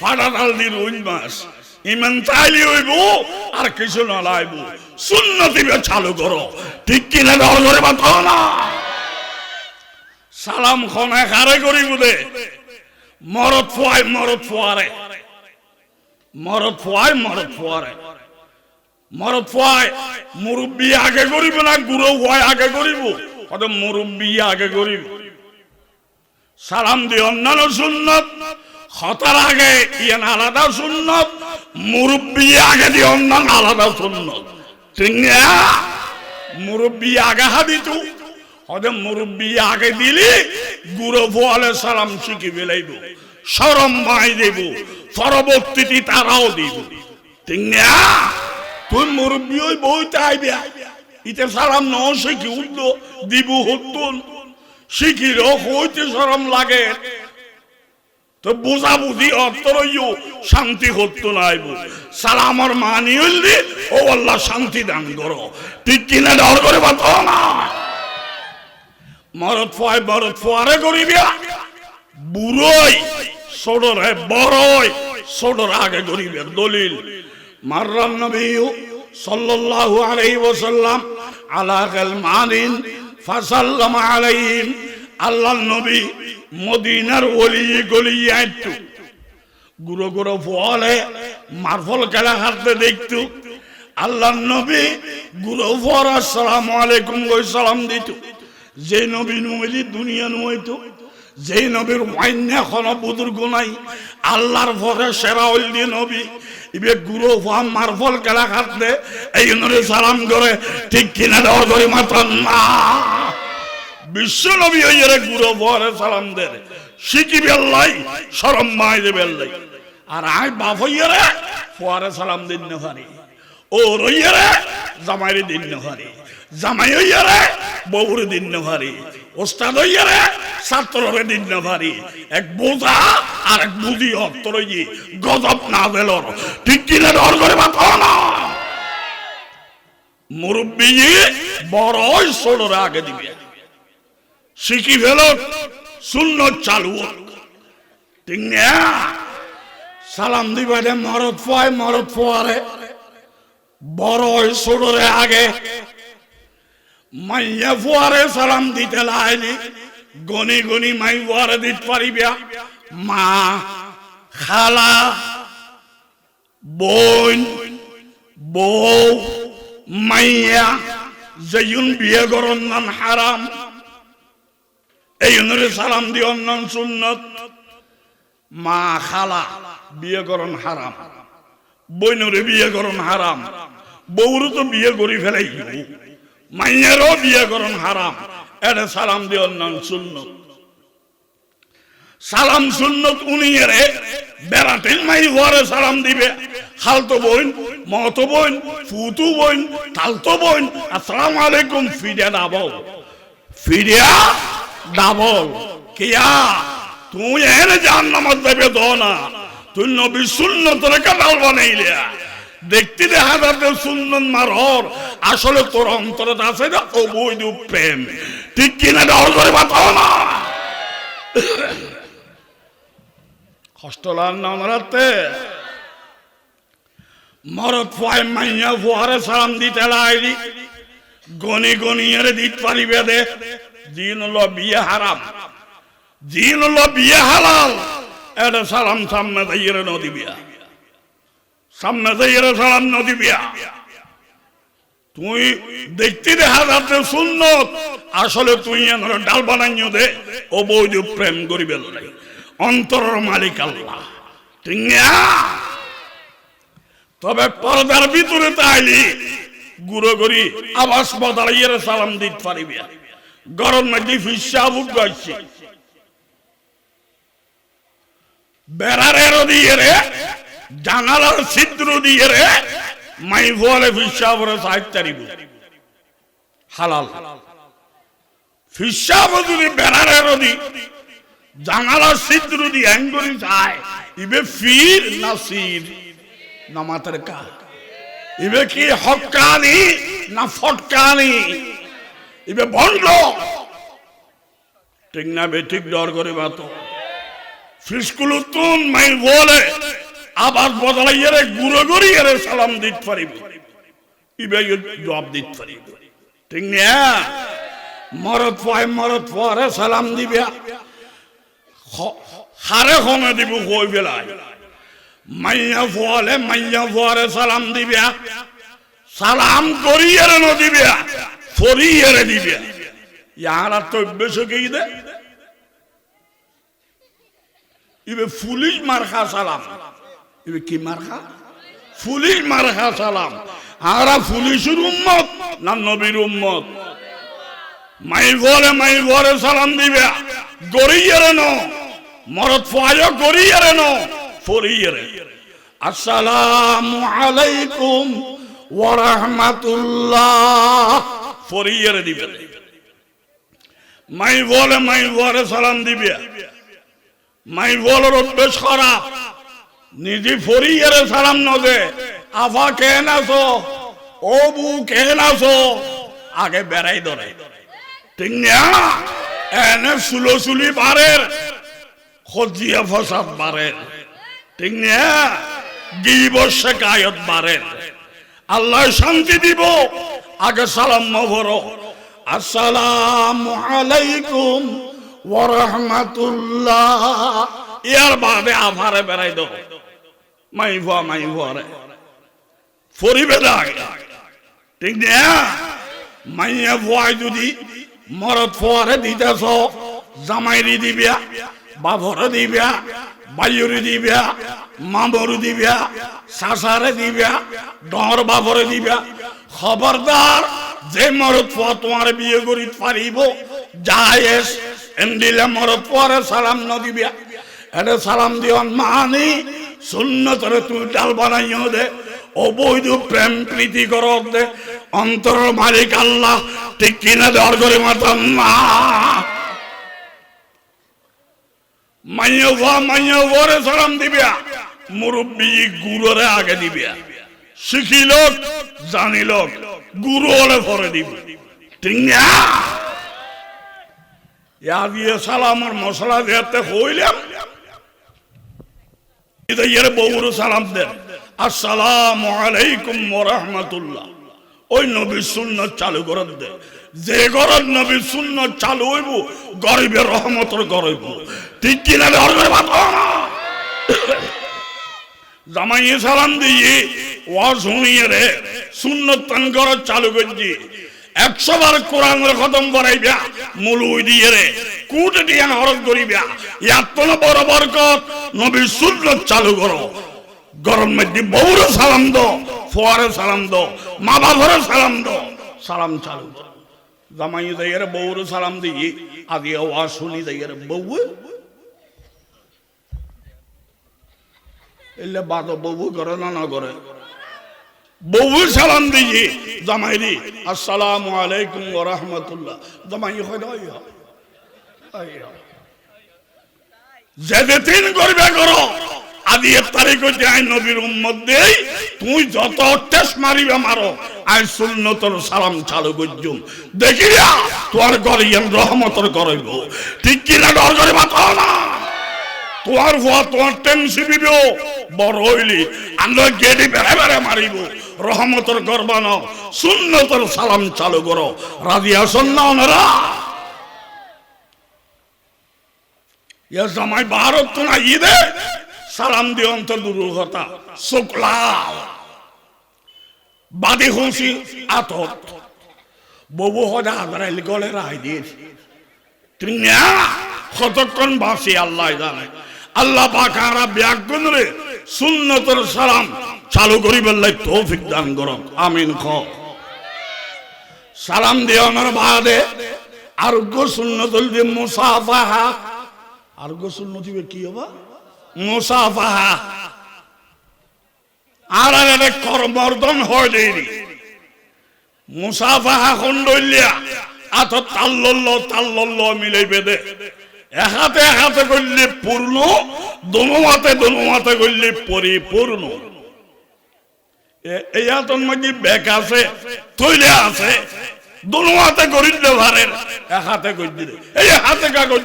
S1: ফাড়াল দি রুই মাস ইমান চাইলি হইব আর কিছু না লাইব সুন্নতি বে চালু করো ঠিক কিনা দর করে বাতো না সালাম খনা খারে করিব দে মরদ ফুয়ারে মুরব্বী আগে করিব না গুরু হয় আগে করিব কত মুরব্বী আগে করিব সালাম দি অন্যান্য সুন্নত খতার আগে ইয়ান আলাদা সুন্নত মুরব্বী আগে দি অন্যান্য আলাদা সুন্নত ঠিক না মুরব্বী আগে হাদিতু হদে মুরব্বী আগে দিলি গুরু ফোয়ালে সালাম শিখি বেলাইব শরম ভাই দেব পরবর্তীতে তারাও দিব ঠিক না তুই মুরব্বী ওই বইতে আইবে ইতে সালাম ন শিখি উদ্দ দিব হতুন শিখির হইতে শরম লাগে তো বুঝা বুঝি অর্থ রইও শান্তি হতো নাইব সালামর মানি হইলে ও আল্লাহ শান্তি দান করো ঠিক কিনা ডর করে বাতো না মরদ ফুয়ারে করিবি বুড়োই ছোটরে বড়ই ছোটর আগে করিবে দলিল মাররান নবী সাল্লাল্লাহু আলাইহি ওয়াসাল্লাম আলা গালমানিন ফাসাল্লামা আলাইহিম আল্লাহর নবী মদিনার ওলি গলি আইতো গুরু গুরু ফলে মারফল খেলা হাতে দেখতো আল্লাহর নবী গুরু ফর আসসালামু আলাইকুম কই সালাম দিত যে নবী নুইলি দুনিয়া নুইতো যে নবীর ওয়াইন্না কোন বুজুর্গ নাই আল্লাহর ফরে সেরা ওলি নবী ইবে গুরু ফাম মারফল খেলা হাতে এই নরে সালাম করে ঠিক কিনা দর করে মাতন না বিশ্ব নবী হইরে গুরু ফরে সালাম দে শিখি বেল্লাই শরম মাই দে বেল্লাই আর আই বাপ হইরে ফরে সালাম দিন না পারি ও রইরে জামাইরে দিন না পারি জামাই হইরে বউরে দিন না পারি ওস্তাদ হইরে ছাত্ররে দিন না পারি এক বোঝা আর এক বুঝি অর্থ রই গজব না দেলর ঠিক কিনা ডর করে বাতো না মুরব্বী বড়ই ছোটরে আগে দিবে শিখি ফেল সুন্নত চালু ঠিক না সালাম দিবে মরদ ফুয়ারে বড়ই ছোটরে আগে মাইয়া ফুয়ারে সালাম দিতে লাইনি গনি গনি মাই ফুয়ারে দিতে পারিবে মা খালা বোন বউ মাইয়া যেইন বিয়ে করন নান হারাম এই অনুরে সালাম দি অন্যান সুন্নত মা খালা বিয়ে করন হারাম বইনরে বিয়ে করন হারাম বউরও তো বিয়ে করি ফেলাই মাইয়ারও বিয়ে করন হারাম এটা সালাম দি অন্যান সুন্নত সালাম সুন্নত উনিরে বেড়াতেন মাই ঘরে সালাম দিবে খালতো বোন মতো বোন ফুতু বোন তালতো বোন আসসালামু আলাইকুম ফিরিয়া ডাবল কিয়া তুই এনে জাহান্নামে দেবে দো না তুই নবী সুন্নত রেখে ডাল বানাইলে দেখতে দেখা যাবে সুন্নত মারর আসলে তোর অন্তরে আছে না অবৈধ প্রেম ঠিক কিনা ডর করে বাতাও না কষ্ট লাগ না মারাতে মরদ ফুয়াই মাইয়া ফুয়ারে সালাম দিতে লাইলি গনি গনি এর দিত পারিবে দে জিন হলো বিয়ে হারাম জিন হলো বিয়ে হালাল এটা সালাম সামনে দাইয়ের নদী বিয়া সামনে দাইয়ের সালাম নদী বিয়া তুই দেখতে দেখা যাচ্ছে সুন্নত আসলে তুই ডাল বানাইও দে ও বৈধ প্রেম করিবে নাই অন্তরের মালিক আল্লাহ ঠিক না তবে পর্দার ভিতরে তাইলি গুরো করি আবাস বদলাইয়ে সালাম দিতে পারিবি গরম মধ্যে ফিসাবুক গাইছে বেড়ারের দিয়ে রে জানালার ছিদ্র দিয়ে রে মাই বলে ফিসাবরে সাহিত্যারিব হালাল ফিসাব যদি বেড়ারের দি জানালার ছিদ্র দিয়ে অ্যাঙ্গরি যায় ইবে ফির নাসির নামাতের কা ইবে কি হক্কানি না ফটকানি ইবে বন্ধ ঠিক না বে ঠিক ডর করে বাত ফিসকুল তুন মাই বলে আবার বদলাইয়ে রে গুরো গড়িয়ে রে সালাম দিতে পারিব ইবে জবাব দিতে পারিব ঠিক না মরদ পরে সালাম দিবে হারে খনে দিব কই বেলায় মাইয়া ফুয়ারে সালাম দিবে সালাম করিয়ে ন দিবে ফরিয়ে দিবে ইয়ারা তো বেশি কি দে ইবে ফুলিশ মারখা সালাম ইবে কি মারখা ফুলিশ মারখা সালাম আরা ফুলিশের উম্মত না নবীর উম্মত মাই ঘরে সালাম দিবে গড়িয়ে ন মরদ ফুয়ায় গড়িয়ে ন ফরিয়ে আসসালামু আলাইকুম ওয়া রাহমাতুল্লাহ ফরিয়ে দিবে মাই ঘরে সালাম দিবে মাই বলার অভ্যেস খারাপ নিজে ফরিয়ে সালাম ন দে আফা কেন আছো ও বু কেন আছো আগে বেড়াই ধরে ঠিক না এনে সুলোসুলি বারের খজিয়া ফসাদ বারের ঠিক না গিবত শিকায়ত বারের আল্লাহ শান্তি দিব আগে সালাম মভরো আসসালামু আলাইকুম ওয়া রাহমাতুল্লাহ ইয়ার বাদে আভারে বেড়াই দো মাই ভরে ফরিবে লাগে ঠিক না মাইয়া ভয় যদি মরদ ফোয়ারে দিতেছ জামাইরি দিবিয়া বাভরে দিবিয়া বাইরে দিবিয়া মামরে দিবিয়া শাসারে দিবিয়া ডর বাভরে দিবিয়া খবরদার যে মরদ ফোয়া তোমার বিয়ে করি পারিব জায়েজ এন্ডিলে মরদ ফোয়ারে সালাম ন দিবিয়া এটা সালাম দিওয়ান মানি সুন্নতরে তুই ডাল বানাইও দে অবৈধ প্রেম প্রীতি কর দে অন্তর মালিক আল্লাহ ঠিক কিনা দর করে মাতাম না মাইয়া ঘরে সালাম দিবিয়া মুরব্বী গুরুরে আগে দিবিয়া শিখিল জানিল গুরু হলে পরে দিবি ঠিক না ইয়া দিয়ে সালামের মশলা দিতে হইলাম বউর সালাম দেন আসসালামু আলাইকুম ওয়া রাহমাতুল্লাহ ওই নবীর সুন্নাত চালু করে দে যে ঘরের নবীর সুন্নাত চালু হইব গরিবের রহমতের ঘর হইব ঠিক কিনা ধর্মের বাবা জামাইয়ে সালাম দিয়ে ওয়াজ শুনিয়ে রে সুন্নাত তান ঘর চালু করছি 100 বার কোরআনের খতম করাইবা মুলুই দিয়ে রে কুট দিয়া হরজ করিবা এত বড় বরকত নবীর সুন্নাত চালু করো গরম মধ্যে বউর সালাম দো ফোয়ারে সালাম দো মা বাবার সালাম দো সালাম চালু জামাইয়ে দিয়ে বউর সালাম দিয়ে আগে ওয়াজ শুনি দিয়ে বউ এলে বাদ বউ করে না করে বউ সালাম দিয়ে জামাইরি আসসালামু আলাইকুম ওয়া রাহমাতুল্লাহ জামাই হয় যে তিন করবে করো আদি তারিখ হইতে আই নবীর উম্মত দেই তুই যত টেস মারিবে মারো আই সুন্নতর সালাম চালু করজুম দেখিয়া তোর ঘরে রহমতর করইব ঠিক কিনা ডর করে মাথা না তোর হওয়া তোমার টেনশন দিব বড় হইলি আমরা গেডি বেড়ে বেড়ে মারিব রহমতর গর্বানো সুন্নতর সালাম চালু করো রাজি আসন না ওনারা ইয়া জামাই ভারত তো না ঈদে সালাম দিয়ে অন্তর দুর্ঘটনা শুক্লা বাদী হুঁসি আতত ববু হজা হাজারাইল গলে রায় দিয়েছি ঠিক না কতক্ষণ বাসি আল্লাহ জানে আল্লাহ পাক আরা ব্যাগুন রে সুন্নতের সালাম চালু করিবার লাই তৌফিক দান করুন আমিন খ সালাম দেওয়ানোর বাদে আরোগ্য সুন্নতুল দিয়ে মুসাফাহা আরোগ্য সুন্নত কি হবা মুসাফাহা আর আরে করমর্দন হয় দেরি মুসাফাহা খন্ডলিয়া আত তাল্লল্ল মিলাই বেদে একাতে একাতে করলে পূর্ণ দোনো হাতে করলে পরিপূর্ণ এই হাতন মাঝে ব্যাগ আছে তৈলে আছে দোনো হাতে করিলে ভারের এক হাতে করলে এই হাতে কাগজ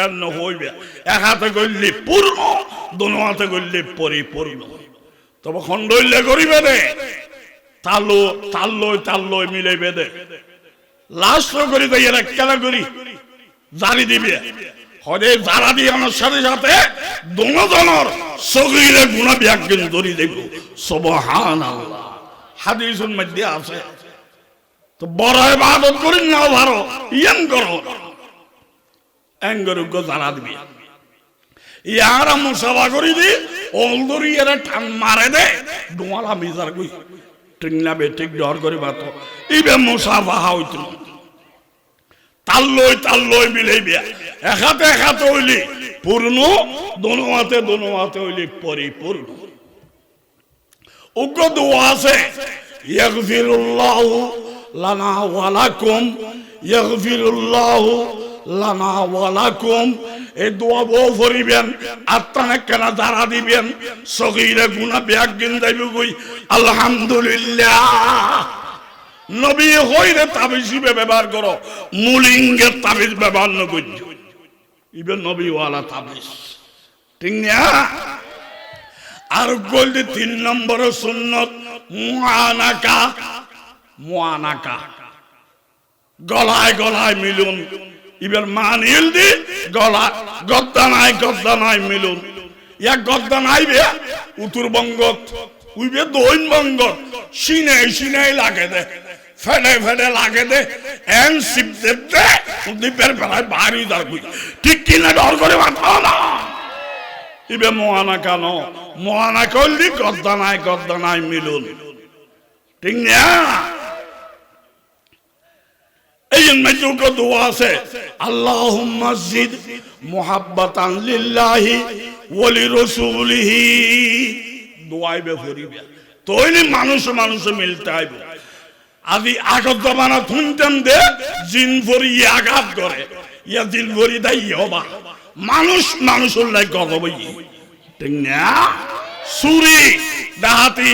S1: এর হইবে এক হাতে করলে পূর্ণ দোনো হাতে করলে পরিপূর্ণ তবে খন্ডইলে করিবে রে তাল্লো মিলাই বেদে লাস্ট করি তো এরা কেন করি জারি দিবে হরে জারা দিয়ে আমার সাথে সাথে দোনোজনের সগীরে গুনাহ ব্যাজ্ঞান ধরি দেব সুবহানাল্লাহ হাদিসের মধ্যে আছে তো বড় ইবাদত করি না ভালো ইয়ান করো এঙ্গর গো জারা দিবে ইয়ারা মুসাফা করি দি অলদরি এরা টান মারে দে দোয়ালা মিজার কই টিংলা বেটিক ডর করে বাত ইবে মুসাফা হইতো তাল্লই মিলাইবে একাতে হইলি পূর্ণ দোনো হাতে হইলি পরিপূর্ণ উগ্র দোয়া আছে ইয়াগফিরুল্লাহু লানা ওয়া লাকুম ইয়াগফিরুল্লাহু লানা ওয়া লাকুম এই দোয়া বউ করিবেন আত্মানে কেন জারা দিবেন সগীরে গুনাহ ব্যাজ্ঞান যাইবে কই আলহামদুলিল্লাহ নবী হইরে তাবিজ ব্যবহার করো মুলিঙ্গের তাবিজ ব্যবহার না করছো ইবে নবী ওয়ালা তাবিজ ঠিক না আর বলতে 3 নম্বর সুন্নত মুআনাকা গলায় মিলুন ইবের মানিল দি গলা গদ্দানায় মিলুন ইয়া গদ্দান আইবে উত্তরবঙ্গ উইবে দক্ষিণবঙ্গ সিনাই লাগে দে ফেডে লাগে দে এন শিব দেবতে দ্বীপের বেলায় বাড়ি দাঁড়ি ঠিক কিনা ডর করে মাথা না ইবে মোয়ানা করলি গদ্দানায় মিলুন ঠিক না এই জন্য দোয়া আছে আল্লাহুম্মা জিদ মুহাব্বাতান লিল্লাহি ওয়া লিরাসূলিহি দোয়াইবে ফরিবে তইনি মানুষ মিলতে আইবে আজি আগত জমানা শুনতাম দে জিন ভরি আঘাত করে ইয়া জিন ভরি দাই হবা মানুষের লাই গজবই ঠিক না চুরি ডাহাতি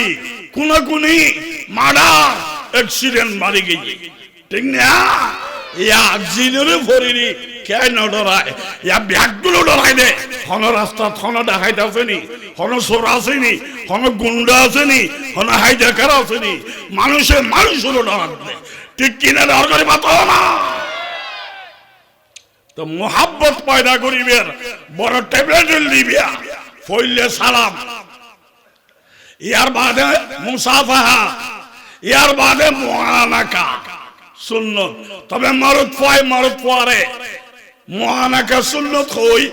S1: খুনাখুনি মার্ডার অ্যাক্সিডেন্ট মারি গিয়ে ঠিক না ইয়া জিনের ভরিনি কেন ডরায় ইয়া ব্যাগগুলো ডরাই দে হন রাস্তা হন দেখাইতে আসেনি হন চোর আসেনি হন গুন্ডা আসেনি হন হাইজাকার আসেনি মানুষের ডরাত দে ঠিক কিনা ডর করে পাতো না তো মোহাব্বত পয়দা করিবেন বড় ট্যাবলেট দিবিয়া ফইলে সালাম ইয়ার বাদে মুসাফাহা ইয়ার বাদে মুআনাকা সুন্নত তবে মরদ পরে মুআনাকা সুন্নত হই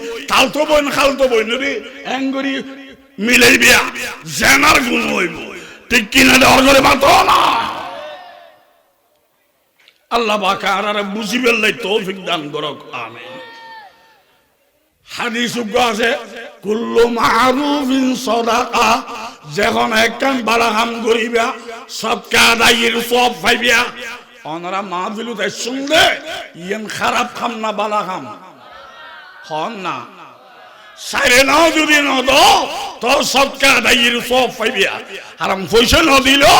S1: খালতো বইন রে এঙ্গরি মিলাইবিয়া জানার গুণ হইব ঠিক কিনা ডর করে পাতো না আল্লাহ পাক আরারে বুঝিবেল লাই তৌফিক দান করুক আমিন হাদিস আছে কুল্লু মারুফিন সাদাকা যখন একখান ভালো কাম করিবা সদকা আদায়ের সওয়াব পাইবা ওনারা মাহফিলুতে শুনলে ইয়ান খারাপ কাম না ভালো কাম হন না সাইরে নাও যদি না দাও তো সদকা আদায়ের সওয়াব পাইবা হারাম পয়সা না দিলো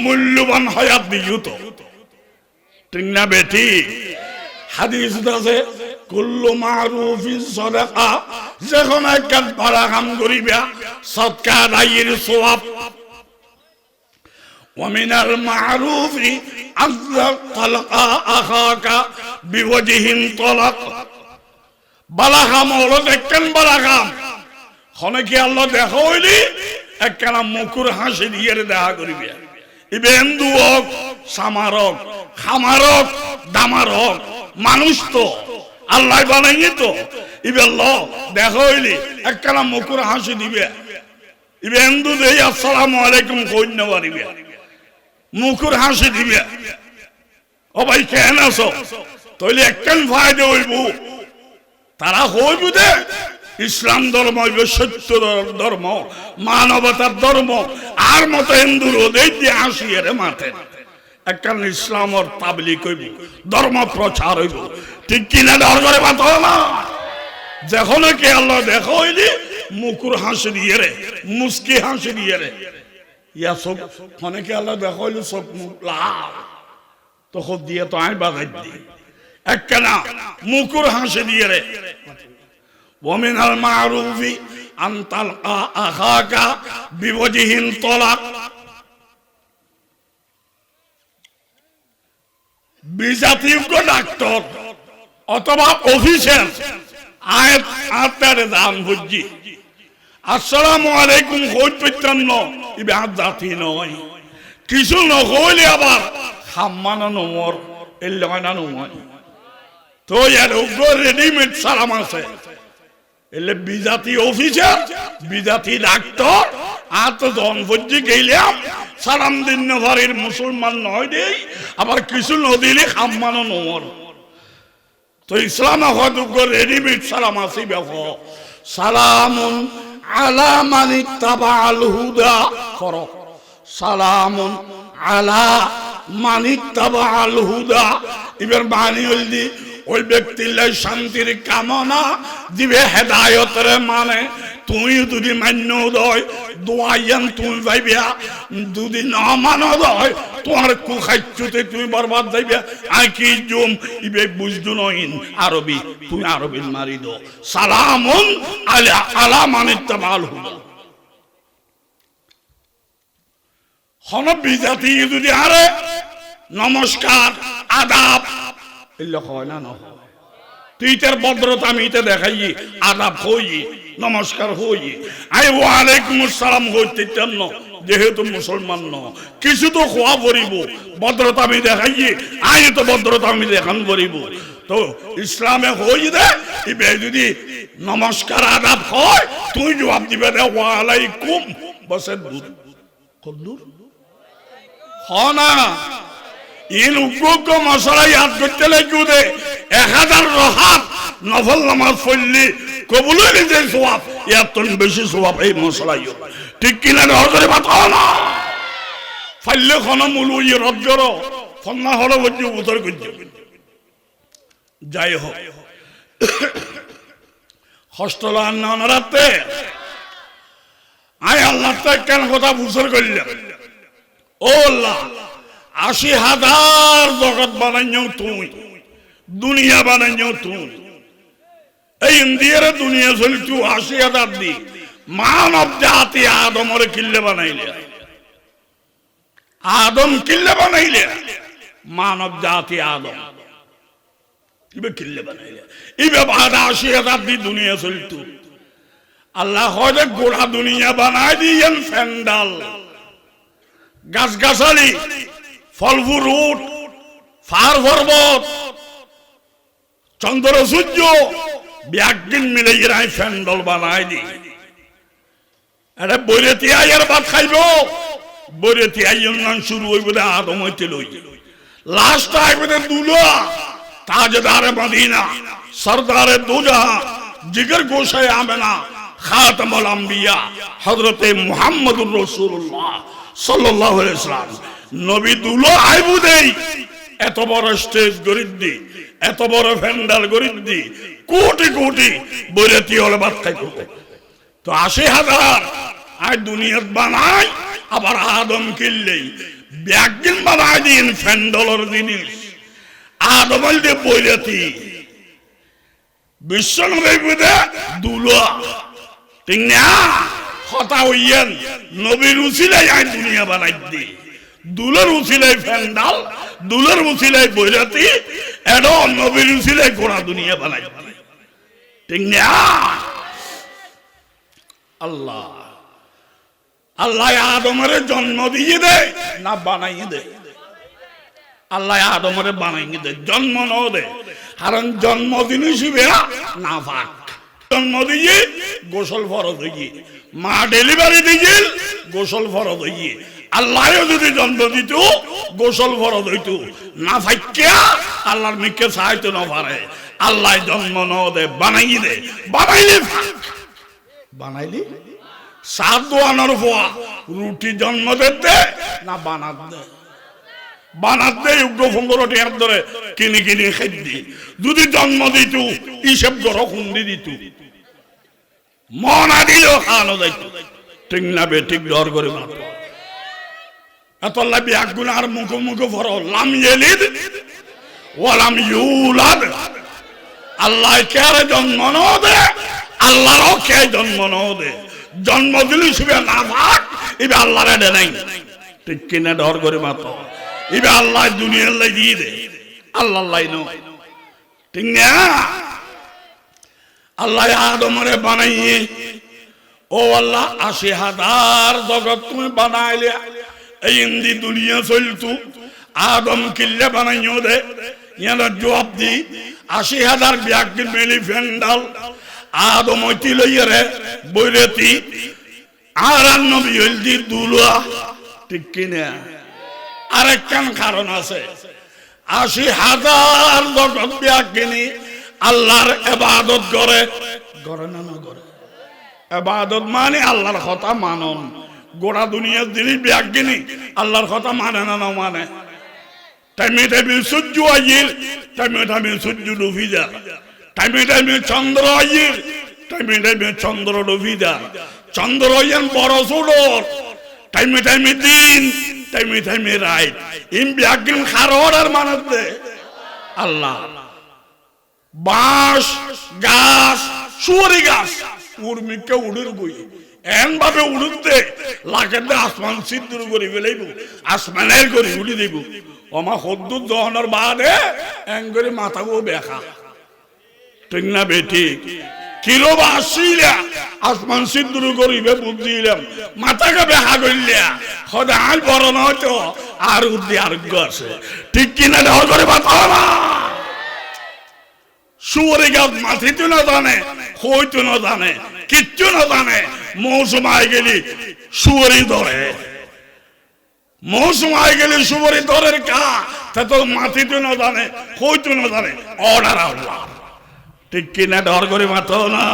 S1: মূল্যবান হায়াত দিও তো ঠিক না বেটি হাদিস আছে কুল্লু মারুফিন সাদাকা যখন একখান ভালো কাম করিবা সদকা আদায়ের সওয়াব ومن المعروف أن تلقى أخاك بوجه طلق বালাগাম হলো একখান বালাগাম খনে কি আল্লাহ দেখা হইলি একখানা মুকুর হাসি দিয়ে দেখা করিবে ইবে হিন্দু হোক সামারক খামারক দামারক মানুষ তো আল্লাহ বানাইনি তো ইবে ল দেখো হইলি একখানা মুকুর হাসি দিবে ইবে হিন্দু দেই আসসালামু আলাইকুম কইন্য পারিবে মুকুর হাসি দিবে ও ভাই কেন আছো তইলে একখান ফায়দা হইব তারা হইব দে ইসলাম ধর্ম হইবে সত্য ধর্ম মানবতার ধর্ম আর মতো হিন্দুর ওদের দিয়ে হাসি এর মাঠে একখান ইসলামর তাবলিগ হইব ধর্ম প্রচার হইব ঠিক কিনা ডর করে বাত না যখন কে আল্লাহ দেখো হইলি মুকুর হাসি দিয়ে রে মুস্কি হাসি দিয়ে রে ইয়া সব অনেকে আল্লাহ দেখো হইলি সব মুখ লাল তখন দিয়ে তো আই বাজাই দিই একখানা মুকুর হাসি দিয়ে রে ومن المعروف أن تلقى أخاك بوجه طلق বিজাতীয় ডাক্তার অথবা অফিসার আয়াত আত্মারে দান বুঝি আসসালামু আলাইকুম কই পৈতন্ন ইবে আত জাতি নয় কিছু নকইলে আবার সম্মাননা নমর এল্লানা নয় তো এর উপর রেডিমেড সালাম আছে এলে বিজাতি অফিসার বিজাতি ডাক্তার আর তো জন বুঝি গেলাম সালাম দিন নভারের মুসলমান নয় দেই আবার কিছু নদিলে সম্মাননা নমর তো ইসলাম হয়তো রেডিমেড সালাম আছে দেখো সালামুন আলা মান ইত্তাবাল হুদা করো সালামুন আলা মান ইত্তাবাল হুদা এবার বাণী হইলি ওই ব্যক্তির শান্তির কামনা দিবে হেদায়তের মানে তুই যদি মান্য দয় দোয়াইয়ান তুমি যাইবিয়া যদি না মানো দয় তোমার কুখাইচুতে তুমি বরবাদ যাইবিয়া আই কি জুম ইবে বুঝদু নইন আরবি তুমি আরবি মারি দো সালামুন আলা আলা মান ইত্তাবাল হুদা হন বিজাতি যদি আরে নমস্কার আদাব এলে হয় না হয় তুই তার ভদ্রতা আমি এটা দেখাই আদাব হই নমস্কার হই আই ওয়ালাইকুম আসসালাম হইতে তেন যেহেতু মুসলমান ন কিছু তো খোয়া পড়িব ভদ্রতা আমি দেখাই আই তো ভদ্রতা আমি দেখান পড়িব তো ইসলামে হই দে ইবে যদি নমস্কার আদাব হয় তুই জবাব দিবে দে ওয়ালাইকুম বসে দূর কদ্দুর হয় না ইন উগ্র মশলা ইয়াদ করতে লাগবে দে 1000 রহাত নফল নামাজ পড়লি কবুল হইলে যে সওয়াব এত বেশি সওয়াব এই মশলাই ঠিক কিনা ধরে বাতা না ফাইলে কোন মূল ওই রজ্জর ফন্না হলো বুঝি উত্তর করছে যাই হোক হস্টলা না রাতে আয় আল্লাহ তাআলা কেন কথা বুঝর করলেন ও আল্লাহ 80,000 জগৎ বানাইও তুই দুনিয়া বানাইও তুই এই ইন্ডিয়ার দুনিয়া চলছু 80,000 দি মানব জাতি আদমর কিল্লে বানাইলে আদম কিল্লে বানাইলে মানব জাতি আদম ইবে কিল্লে বানাইলে ইবে বাদ 80,000 দি দুনিয়া চলতু আল্লাহ হয়তো গোড়া দুনিয়া বানাই দিয়েন ফেন্ডাল গাছ গাছালি ফল ফ্রুট পাহাড় পর্বত চন্দ্র সূর্য ব্যাগদিন মিলে এরাই ফ্যান্ডল বানাই দি এটা বৈরেতি আইয়ের ভাত খাইব বৈরেতি আইয়ের নাম শুরু হইব আদম হইতে লই লাস্ট আইব দুলা তাজদারে মদিনা সরদারে দুজাহান জিগর গোশায় আমেনা খাতামুল আম্বিয়া হযরতে মুহাম্মদুর রাসূলুল্লাহ সাল্লাল্লাহু আলাইহি ওয়াসাল্লাম নবী দুলো আইবু দেই এত বড় স্টেজ গরিদ্দি এত বড় ফ্যান্ডাল গরিদ্দি কোটি কোটি বৈরাতি হলে ভাত খাইতো তো 80,000 আজ দুনিয়াত বানাই আবার আদম কিল্লেই ব্যাগদিন বানাই দিন ফ্যান্ডলর জিনিস আদম হইতে বৈরাতি বিশ্ব নবী দুলো ঠিক না কথা হইয়েন নবীর উসিলাই আই দুনিয়া বানাই দি দুলের উসিলাই ফ্যান্ডাল দুলের উসিলাই বৈরাতি এডো নবীর উসিলাই গোড়া দুনিয়া বানাই দি ঠিক না আল্লাহ আল্লাহ আদমের জন্ম দিয়ে দে না বানাই দে আল্লাহ আদমরে বানাই দে, জন্ম ন দে, কারণ জন্মদিন হিসেবে না পাক। জন্ম দিয়ে গোসল ফরজ হইয়ে, মা ডেলিভারি দিয়ে গোসল ফরজ হইয়ে, আল্লাহ যদি জন্ম দিত গোসল ফরজ হইত না, ফাইকা আল্লাহর মিকে চাইতো না পারে। আল্লাহ জন্ম ন দে, বানাই দে, বানাইলে বানাইলি সাত দোয়ানোর ফোয়া রুটি জন্ম দে না বানাত দে, বানাত দে উগ্র 15 টাকার ধরে কিনে কিনে খাইদি। যদি জন্ম দিত হিসেব করো খুন্দি দিত, মনা দিলেও খাওয়ানো যাইত। ঠিক না বে ঠিক ডর করে মাত্র এত লাভি আগুন আর মুখো মুখো ফর লাম ইয়েলিদ ওয়ালাম ইউলাদ। আল্লাহ কে আর জন্ম ন দে, আল্লাহরও কে জন্ম ন দে। জন্ম দিল হিসেবে না ভাগ এবার আল্লাহরে দে নাই। ঠিক কিনা ডর করে মাত্র এবার আল্লাহ দুনিয়ার লাই দিয়ে দে, আল্লাহ লাই নো। ঠিক না? আল্লাহ আদমরে বানাইয়ে, ও আল্লাহ 80,000 জগৎ তুমি বানাইলে, এই ইন্দি দুনিয়া চলতু আদম কিল্লে বানাইও দে। ইয়ার জবাব দি 80,000 ব্যাগ মেলি ফেন্ডাল আদম হইতি লইয়ারে বৈরেতি আর নবী হইলদি দুলুয়া। ঠিক কিনা? আরেকখান কারণ আছে, 80,000 জগৎ ব্যাগ কিনি আল্লাহর ইবাদত করে, করে না না করে? ইবাদত মানে আল্লাহর কথা মানন। গোটা দুনিয়ার জিনিস ব্যাগ কিনি আল্লাহর কথা মানে না না মানে? টাইমে টাইমে সূর্য আইল, টাইমে টাইমে সূর্য ডুবি যা, টাইমে টাইমে চন্দ্র আইল, টাইমে টাইমে চন্দ্র ডুবি যা। চন্দ্র আইন বড় ছোট, টাইমে টাইমে দিন, টাইমে টাইমে রাইট। ইম ব্যাগ কিন খারোর আর মানত দে আল্লাহ। বাঁশ গাছ, সুয়ারি গাছ উর্মিকে উড়ুর গই এন ভাবে উড়ুতে লাগে আসমান সিদ্ধুর করে ফেলাইব, আসমানের করে উড়ি দিব। ওমা হদ্দুর দহনের বাদে এন করে মাথাও বেখা। ঠিক না বেটি? কিলো বা আসিলা আসমান সিদ্ধুর করিবে বুঝিলাম, মাথাকে বেহা করলিয়া সদায় আজ বড় নয়তো আর উদ্দি আরোগ্য আছে। ঠিক কিনা দেওয়া করে মাথা না। সুয়ারি গাছ মাথিতে না জানে, হইতে না জানে, কিচ্ছু না জানে। মৌসুম আয় গেলি সুয়ারি ধরে, মৌসুম আয় গেলি সুয়ারি ধরে কা তা তো মাথিতে না জানে, হইতে না জানে। অর্ডার আল্লাহ। ঠিক কিনা ডর করে মাথা না?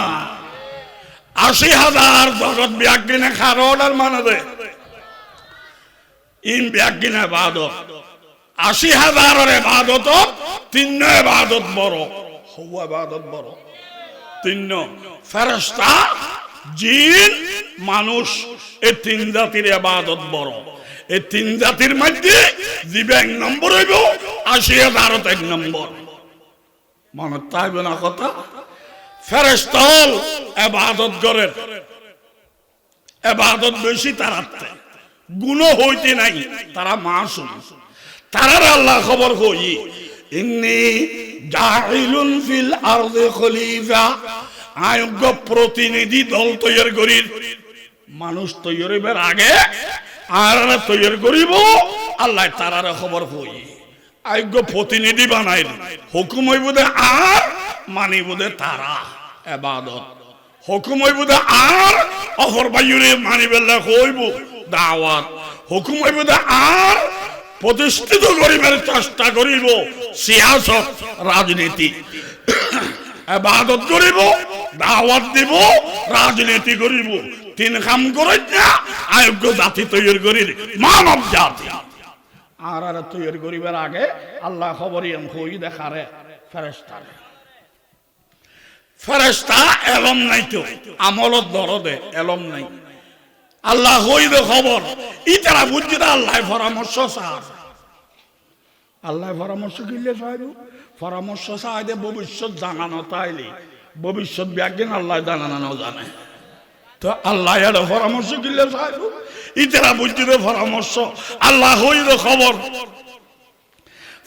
S1: 80,000 জগৎ ব্যাগ কিনে খার অর্ডার মানে দে ইন ব্যাগ কিনে বাদত 80,000 ইবাদত, 3 ইবাদত বড়। হওয়া ইবাদত বড় 3, ফেরেশতা, জিন, মানুষ। এই 3 জাতির ইবাদত বড়। এই 3 জাতির মধ্যে জিবে 1 নম্বর হইব, 80,000 1 নম্বর। মনে তাইবে না কথা? ফেরেশতা ইবাদত করে, ইবাদত বেশি তারাতে, গুণ হইতে নাই, তারা মাসুম। তারার আল্লাহ খবর কই, ইন্নী জাইলুন ফিল আরদি খলিফা। আয়োগ্য প্রতিনিধি দল তৈরি করি। মানুষ তৈরিবার আগে আর তৈরি করিব আল্লাহ তারার খবর কই। আয়োগ্য প্রতিনিধি বানাইল, হুকুম হইব দে আর মানিব দে তারা। ইবাদত হুকুম হইব দে আর অফর বাইরে মানিবেলা হইব দাওয়াত। হুকুম হইব দে আর প্রতিষ্ঠিত করিবার চেষ্টা করিব সিয়াসত, রাজনীতি। ইবাদত করিব, দাওয়াত দিব, রাজনীতি করিব। 3 কাম করে না আয়োগ্য জাতি তৈরি করি, মানব জাতি। আর তৈরি করিবার আগে আল্লাহ খবর হই দেখারে ফেরেশতা। ফেরেশতা এলম নাই তো, আমলত দরদে এলম নাই। আল্লাহ হই দে খবর ইতারা বুঝি না। আল্লাহ পরামর্শ চায়, আল্লাহ পরামর্শ কিনলে চাইব। পরামর্শ চাই দে ভবিষ্যৎ জানানো, তাইলে ভবিষ্যৎ ব্যাগিন আল্লাহ জানানো জানে তো আল্লাহ এর পরামর্শ কিনলে চাইব। ইতারা বুঝি দে পরামর্শ, আল্লাহ হই দে খবর।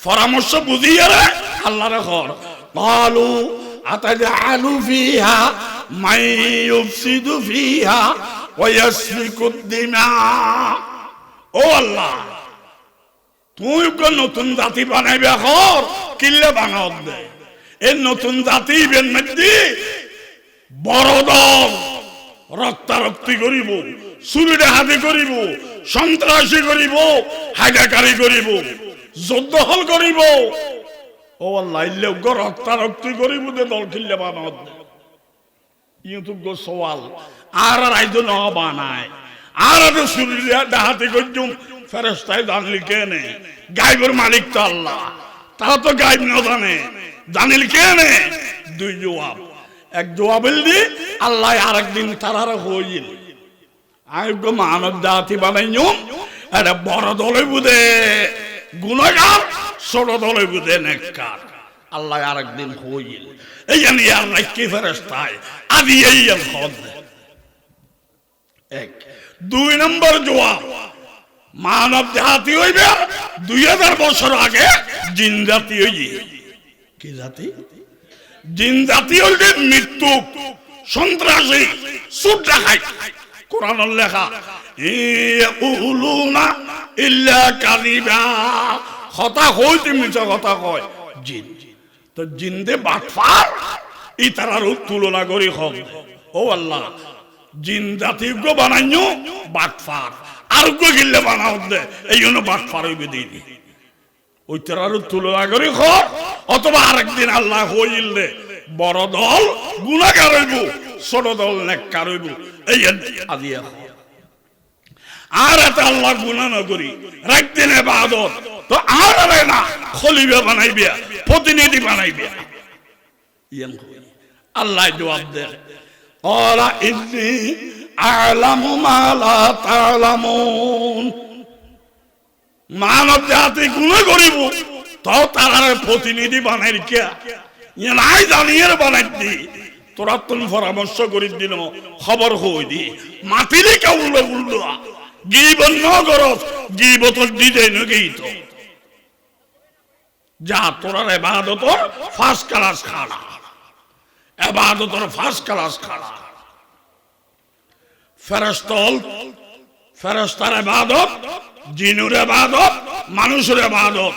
S1: পরামর্শ বুঝিয়ে রে আল্লাহরে খবর। ক্বালু আতাজআলু ফিহা মান ইউফসিদু ফিহা ওয়া ইয়াসফিকুদ দিমা। ও আল্লাহ, তুই নতুন জাতি বানাইবে হর কিল্লে বানাও দে এই নতুন জাতি বেন মধ্যে বড় দল রক্তারক্তি করিব, চুরি ডাহাতি করিব, সন্ত্রাসী করিব, হাইজাকারি করিব, যুদ্ধ হল করিব। ও আল্লাহ রক্তারক্তি করিব দে দল কিল্লে বানাও দে ইউটিউব সওয়াল আর আইতো ন বানায় আর চুরি ডাহাতি করছুম ফেরেশতায় জানলি কেনে? গায়েবের মালিক তো আল্লাহ, তারা তো গায়েব না জানে, জানিল কেনে? দুই জবাব। এক জবাবিল দি আল্লাহ আরেকদিন তারার হইল আয়োগ্য মানব জাতি বানাইম এটা বড় দলে বুঝে গুণগার, ছোট দলে বুঝে নেককার। আল্লাহ আরেকদিন হইল এই জানি আর নাকি ফেরেশতায় আদি এই এক। দুই নম্বর জবাব, মানব জাতি হইবে 2000 বছর আগে জিন জাতি হইবে। কি জাতি? জিন জাতি হইবে মৃত্যু, সন্ত্রাসী, সুদ ডাকাত। কোরআনের লেখা ইয়াকুলুনা ইল্লা কাযিবা, কথা হইতে মিছা কথা কয় জিন। তো জিন দে বাটফার ই তারার তুলনা করি হবে। ও আল্লাহ জিন জাতি গো বানাইনো বাটফার আর গো গিল্লে বানাও দে এই জন্য বাটফার হইবে দিদি ওই তারার তুলনা করি খ। অথবা আরেকদিন আল্লাহ হইল দে বড় দল গুনাহগার হইব, ছোট দল নেককার হইব। এই আজিয়া আর এত আল্লাহ গুনাহ না করি রাখদিন ইবাদত তো আর না খলিফা বানাইবে, প্রতিনিধি বানাইবে। আল্লাহ জবাব দেয় ক্বালা ইন্নী আ'লামু মা লা তা'লামুন। মানব জাতি গুনাহ করিব তো তার প্রতিনিধি বানাই কে নাই জানিয়ে বানাই দি তোরা তুমি পরামর্শ করি দিন খবর হই দি মাতিলে কেউ উল্লো গিবন ন করস গিবত দিতে নগেই তো যা তোরার ইবাদতর ফার্স্ট ক্লাস খাড়া, ইবাদতর ফার্স্ট ক্লাস খাড়া। ফেরেশতার ইবাদত, জিনের ইবাদত, মানুষের ইবাদত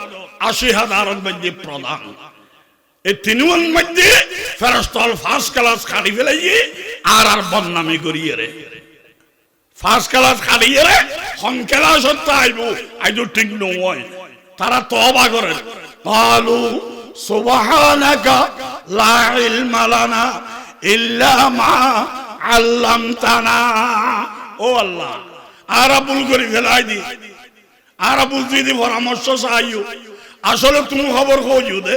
S1: 80,000 মধ্যে প্রধান। এই তিনজন মধ্যে ফেরেশতার ফার্স্ট ক্লাস খাড়ি ফেলাই আর বদনামি করিয়ে রে ফার্স্ট ক্লাস খাড়িয়ে রে হন ক্লাস হতে আইব আইতো ঠিক নয়। তারা তওবা করে ক্বালু সুবহানাকা লা ইলমা লানা ইল্লা মা আল্লামতানা। ও আল্লাহ আর ভুল করে ফেলাই দি আর বুঝি দি পরামর্শ চাইও আসলে তুমি খবর খোঁজো দে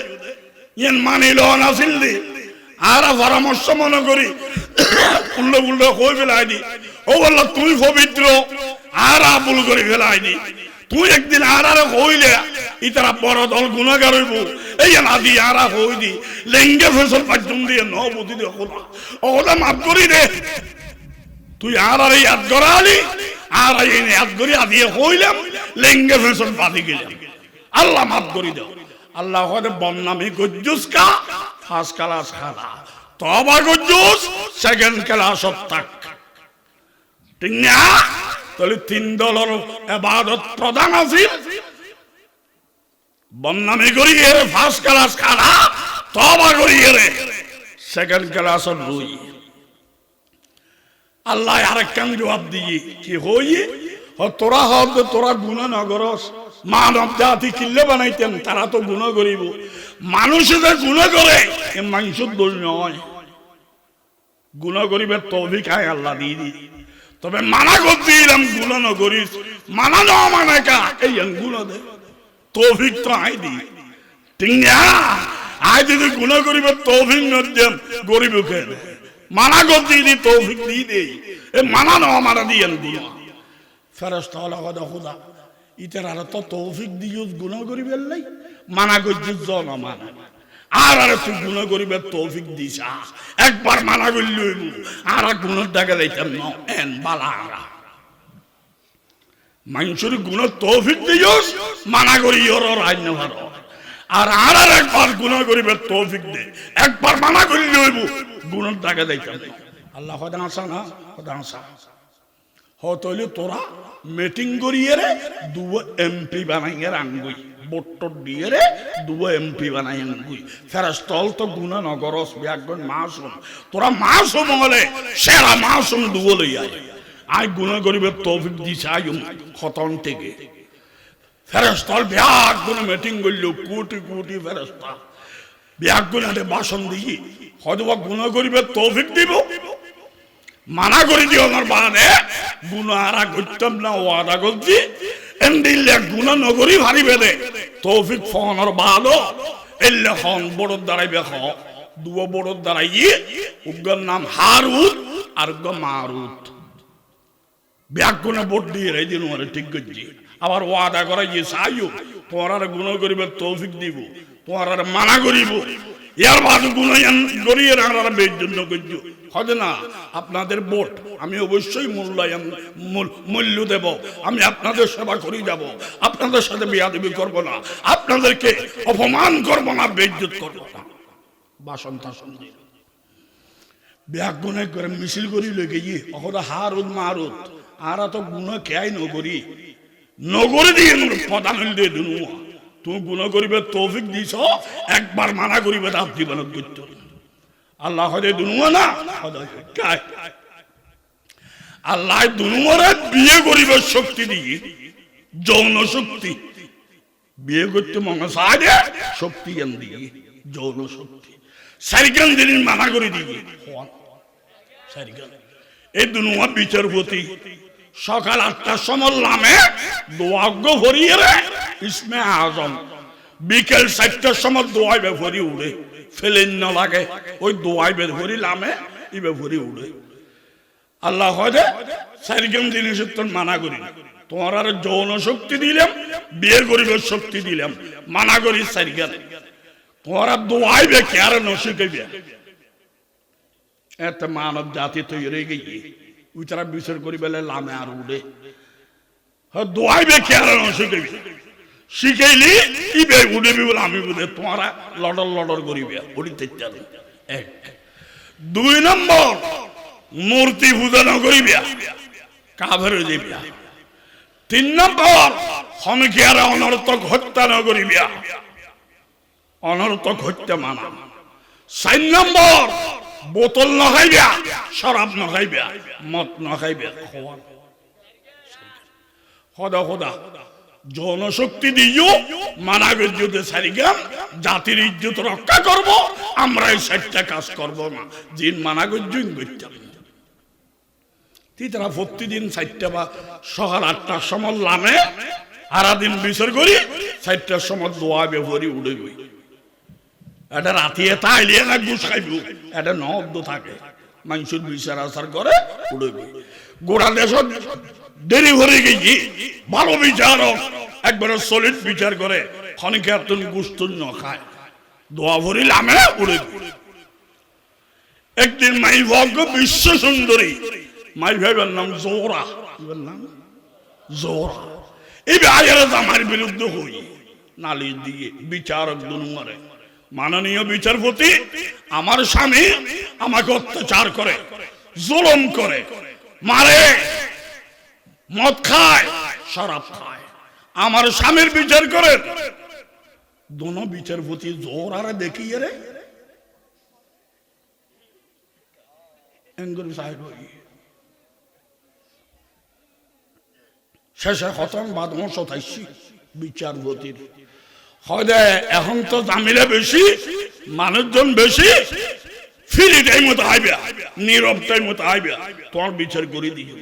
S1: ইন মানিল না সিলদি আর পরামর্শ মনে করি উল্টো উল্টো কই ফেলাই দি। ও আল্লাহ তুমি পবিত্র আর ভুল করে ফেলাই দি তুই একদিন আর কইলে ইতারা বড় দল গুনাহগার হইব এই না দি আর কই দি লেঙ্গে ফসল পাজুম দিয়ে ন বুদ্ধি দে ওটা মাফ করি দে তুই আর ইয়াদ করালি আর এই ইয়াদ করি আদিয়ে কইলাম লেঙ্গে ফসল পাদি গেলাম আল্লাহ মাফ করি দাও। আল্লাহ কয় বদনামি গজ্জুস কা ফার্স্ট ক্লাস খালা তওবা গজ্জুস সেকেন্ড ক্লাস থাক ঠিক না? তাহলে তিন দলের ইবাদত প্রধান আছে বদনামি করি এর ফার্স্ট ক্লাস খালা তওবা করি এর সেকেন্ড ক্লাস দুই। আল্লাহ আরেকখান জবাব দিয়ে কি হই তোরা হবে তোরা গুনাহ না করস মানব জাতি কিল্লে বানাইতেন তারা তো গুনাহ করিব। মানুষে যে গুনাহ করে এ মানুষের দোষ নয়, গুনাহ করিবে তৌফিক আয় আল্লাহ দিয়ে দি। তবে মানা করতে দিলাম গুনাহ না করিস মানা না মানে কা এই গুনাহ দে তৌফিক তো আই দি ঠিক না? আই যদি গুনাহ করিবে তৌফিক ন দেম গরিব কেন মানা করতে দি তৌফিক দিয়ে দেই এ মানা না মানা দিয়েন গুনাহ। ফেরেশতা হলো খোদা ইতার আর তো তৌফিক দিও গুনাহ করিবে লাই মানা করছিস জন মানা আর তুই গুনাহ করিবে তৌফিক দিস একবার মানা করলি আর গুনাহ ডাকে যাইতাম না এন বালারা মানুষের গুনাহ তৌফিক দিস মানা করি ওর রাইন ভালো আর আর একবার গুনাহ করিবে তৌফিক দে একবার মানা করলি হইব গুনাহ ডাকে যাইতাম। আল্লাহ খোদা আসা না খোদা আসা হতলে তোরা মিটিং করিয়ে রে দুও এমপি বানাইয়ে আঙ্গুই বোট্টর দিয়ে রে দুও এমপি বানাই আঙ্গুই ফেরাস্তল তো গুণা নগরস ব্যাগন মাসুম তোরা মাসুম হলে সেরা মাসুম দুও লইয়া আই গুণা গরিবের তৌফিক দিছে আয়ুম খতন থেকে ফেরাস্তল ব্যাগ গুণা মিটিং করল কোটি কোটি ফেরাস্তা ব্যাগ গুণাতে ভাষণ দিয়ে হয়তো গুণা গরিবের তৌফিক দিব মানা করে দিও আমার বাদে গুণা আরা করতাম না ওয়াদা করছি এন্ডিলে গুণা নগরী ভারী বেদে তৌফিক ফোনের বাদও এলে হন বড় দাঁড়াইবে হ দুও বড় দাঁড়াইয়ে উগ্র নাম হারুত আর মারুত ব্যাগ গুণা ভোট দিয়ে রে দিন ওরে ঠিক করছি আবার ওয়াদা করা যে সাইও তোমার আর গুণা করিবে তৌফিক দিব তোমার আর মানা করিব ইয়ার বাদ গুণায়ন গড়িয়ে রাখার বের জন্য করছো হবে না আপনাদের ভোট আমি অবশ্যই মূল্য দেব আমি আপনাদের সেবা করে যাব আপনাদের সাথে বেয়াদবি করব না আপনাদেরকে অপমান করব না বেইজ্জত করব না ভাষণ টাষণ দিয়ে ব্যাগ গুণে করে মিছিল করি লেগে গিয়ে ওরা হারুদ মারুদ আর তো গুণা খেয়াই নগরী দিয়ে প্রধান দিয়ে দুনু তুমি গুণা করিবে তৌফিক দিছ একবার মানা করিবে তার জীবনত করতে আল্লাহ হয়তো দুনুয়া না আল্লাহ দুনুয়ারে বিয়ে করিবে শক্তি দিয়ে যৌন শক্তি বিয়ে করতে মনে চায় শক্তি জ্ঞান দিয়ে যৌন শক্তি সারিকান দিন মানা করে দিয়ে এই দুনুয়া বিচারপতি সকাল 8টার সময় নামে দোয়াজ্ঞ ভরিয়ে রে ইসমে আজম বিকেল 4টার সময় দোয়াইবে ভরি উড়ে ফেলেন না লাগে ওই দোয়াইবে ভরি নামে ইবে ভরি উড়ে আল্লাহ হয়তো সারিকাম জিনিসের তোর মানা করি তোমার আর যৌন শক্তি দিলাম বিয়ে করিবার শক্তি দিলাম মানা করি সারিকাম তোমার আর দোয়াইবে কে আর নশিকাইবে এত মানব জাতি তৈরি গিয়ে উচারা বিচার করি বেলে লামে আর উড়ে দোয়াইবে কে আর নশিকাইবে শিখাইলি ইবে উড়েবি বলে আমি বুঝে তোমারা লড়র করিবে উড়িতে চাল 1 2 নম্বর মূর্তি পূজা নকরিবে কাফের হয়ে যাবে 3 নম্বর হনকিয়ার অনর্থক হত্যা নকরিবে অনর্থক হত্যা মানা 4 নম্বর বোতল নখাইবে শরাব নখাইবে মদ নখাইবে খোদা খোদা যৌন শক্তি দিও মানা গজ্জতে সারিগাম জাতির ইজ্জত রক্ষা করব আমরা এই 4টা কাজ করব না জিন মানা গজ্জুন করতাম তিতরা প্রতিদিন 4টা বা সকাল 8টার সময় লামে সারা দিন বিচার করি 4টার সময় দোয়া বেভরি উড়ে গই এটা রাতিয়ে তাইলিয়ে না গুছ খাইব এটা নব্দ থাকে মানুষের বিচার আচার করে উড়ে গই গোড়া দেশ দেরি ভরে গেছি ভালো বিচারক একবারে সলিড বিচার করে খনিকে তুমি গুস্তুন ন খায় দোয়া ভরি লামে উড়ে একদিন মাই ভাগ্য বিশ্ব সুন্দরী মাই ভাইবার নাম জোরা নাম জোরা এই আয়ের আমার বিরুদ্ধে হই নালিশ দিয়ে বিচারক দুনুমারে মাননীয় বিচারপতি আমার স্বামী আমাকে অত্যাচার করে জুলুম করে মারে মদ খায় শরাব খায় আমার স্বামীর বিচার করে দোনো বিচারপতি জোর আর দেখিয়ে রে শেষে খতম বাদ 27 বিচারপতির হয়তো এখন তো জামিলে বেশি মানুষজন বেশি ফ্রি টাইম মতো আইবে নীরব টাইম মতো আইবে তোমার বিচার করে দিও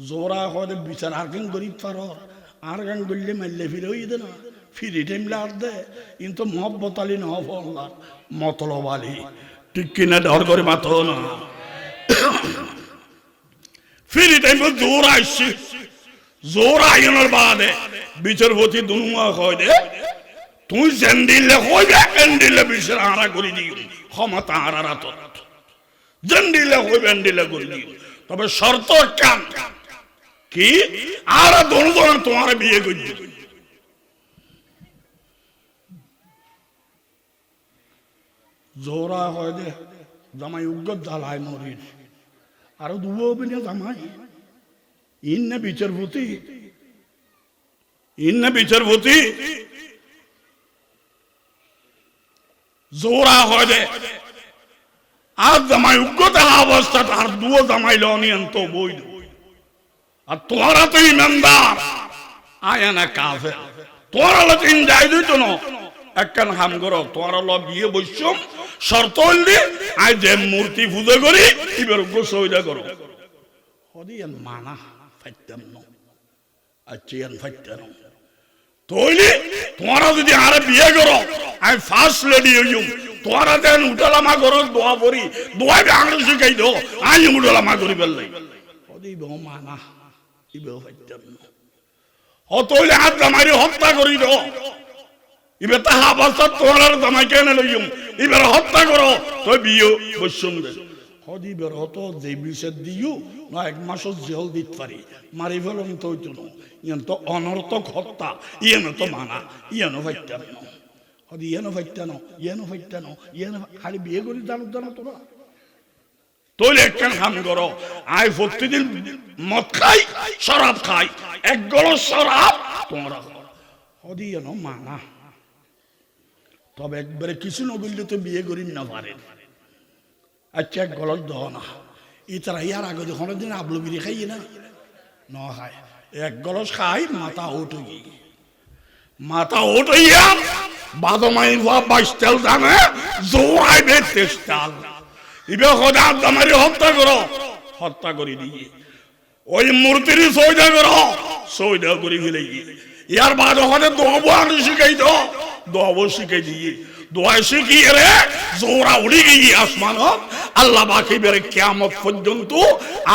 S1: জোরা হয়তো বিচার আর গান গরিব পারো আর গান করলে মারলে ফিরে হয়ে দে না ফ্রি টাইম লাগ দে কিন্তু মহব্বত আলী নহল্লা মতলব আলী ঠিক কিনা ডর করে মাথো না ফ্রি টাইম জোর আসছে জোর আইনের বাদে বিচারপতি দুনুয়া হয় দে তুই যেন দিলে হইবে এন দিলে বিচার আরা করে দিও ক্ষমতা আরা রাত যেন দিলে হইবে এন দিলে করে দিও তবে শর্ত কান কি আর দোনো তোমার বিয়ে করছি জোরা হয় দে জামাই উগ্র জ্বালায় মরির আরো দুবো জামাই ইন্না বিচারপতি জোরা হয় দে আর জামাই উগ্রতা অবস্থাটা আর দুও জামাই লনিয়ন্ত বৈধ আর তোরা তো ইমানদার আয়া না কাফের তোরা লো তিন যাই দিত না একখান হাম করো তোরা লো বিয়ে বৈশ্যম শর্ত হইলি আই যে মূর্তি পূজা করি এবার গোসইদা করো হদিয়ান মানা ফাইতাম না আচ্ছিয়ান ফাইতাম তইলি তোরা যদি আরে বিয়ে করো আই ফার্স্ট লেডি হইম তোরা দেন উঠালামা করো দোয়া পড়ি দোয়া আঙুল শিখাই দো আই উঠালামা করি বেললাই হদিব মানা ইবে ফাইতাম না অতইলে হাত জামাইরে হত্যা করি দো ইবে তাহা অবস্থা তোরার জামাই কেন লইম এবার হত্যা করো তো বিয়ে বৈশ্যম দে হদিবের হত যে বিষের দিও না এক মাসও জেল দিতে পারি মারি ফেলুন তো ইয়ান তো অনর্থক হত্যা ইয়েন তো মানা ইয়ানো ফাইতাম না হদি ইয়ানো ফাইতানো ইয়ানো খালি বিয়ে করি জানো তোরা তৈলে একখান কাম করো আই প্রতিদিন মদ খাই শরাব খাই এক গলস শরাব তোমরা হদি ইয়ানো মানা তবে একবারে কিছু নগরলে তো বিয়ে করি না পারেন আচ্ছা এক গলস দহ না ইতারা ইয়ার আগে যখন দিন আবলু বিড়ি খাই না খায় এক গলস খাই মাথা উঠাইয়া বাদমাই বাইশটাল জানে জোড়াই বে তেষ্টাল ইবে খোদা দামারি হত্যা করি দিয়ে ওই মূর্তির সৌদা করি ফেলে ইয়ার বাদ ওখানে দোয়াবো শিখাই দোয়াবো শিখাই দিয়ে দোয়া শিখিয়ে রে জোরা উড়ি গিয়ে আসমান আল্লাহ বাকি বেড়ে কিয়ামত পর্যন্ত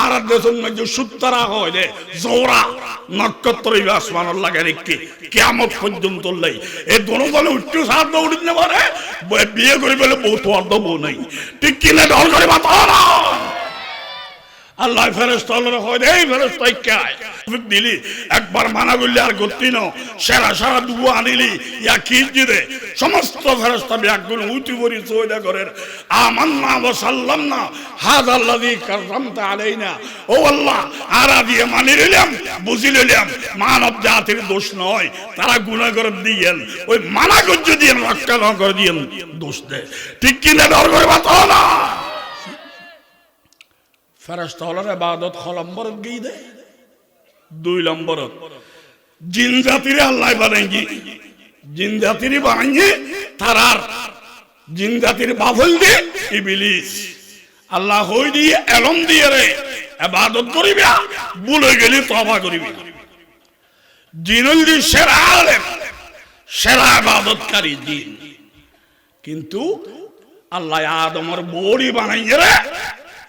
S1: আর দেশের মধ্যে সুত্তরা হয় রে জোরা নক্ষত্র আসমান লাগে রেখে কিয়ামত পর্যন্ত লাই এই দোনো দলে উঠতে সাহায্য উঠিতে পারে বিয়ে করে ফেলে বউ তো আর বউ নাই ঠিক কিনে ডর করে মাথা আল্লাহ ফেরেশতা হয় রে ফেরেশতা কায় দিলি একবার মানা করলি আর করতি না সারা দুয়া আনিলি ইয়া কি দিরে সমস্ত ফেরেশতা ব্যাগুন উঠি পড়ি সওদা করেন আমান্না ওয়া সাল্লামনা হাযাল্লাযী কাররামতা আলাইনা ও আল্লাহ আরা দিয়ে মানি নিলাম বুঝি নিলাম মানব জাতির দোষ নয় তারা গুনাহ করে দিয়েন ওই মানা করতে দিয়ে রক্ষা না করে দিয়েন দোষ দেয় ঠিক কি না ডর করে বাতো না ফেরেশতা হলার ইবাদত খ নম্বর গই দে 2 নম্বর জিন জাতিরে আল্লাহ বানাইছি জিন জাতিরে বানাইছে তারার জিন জাতির বাফল দিয়ে ইবলিস আল্লাহ হই দিয়ে এলম দিয়ে রে ইবাদত করিবা ভুলে গেলি তওবা করিবি জিনুল দি সেরা আলেম সেরা ইবাদতকারী জিন কিন্তু আল্লাহ আদমের বড়ি বানাইছে রে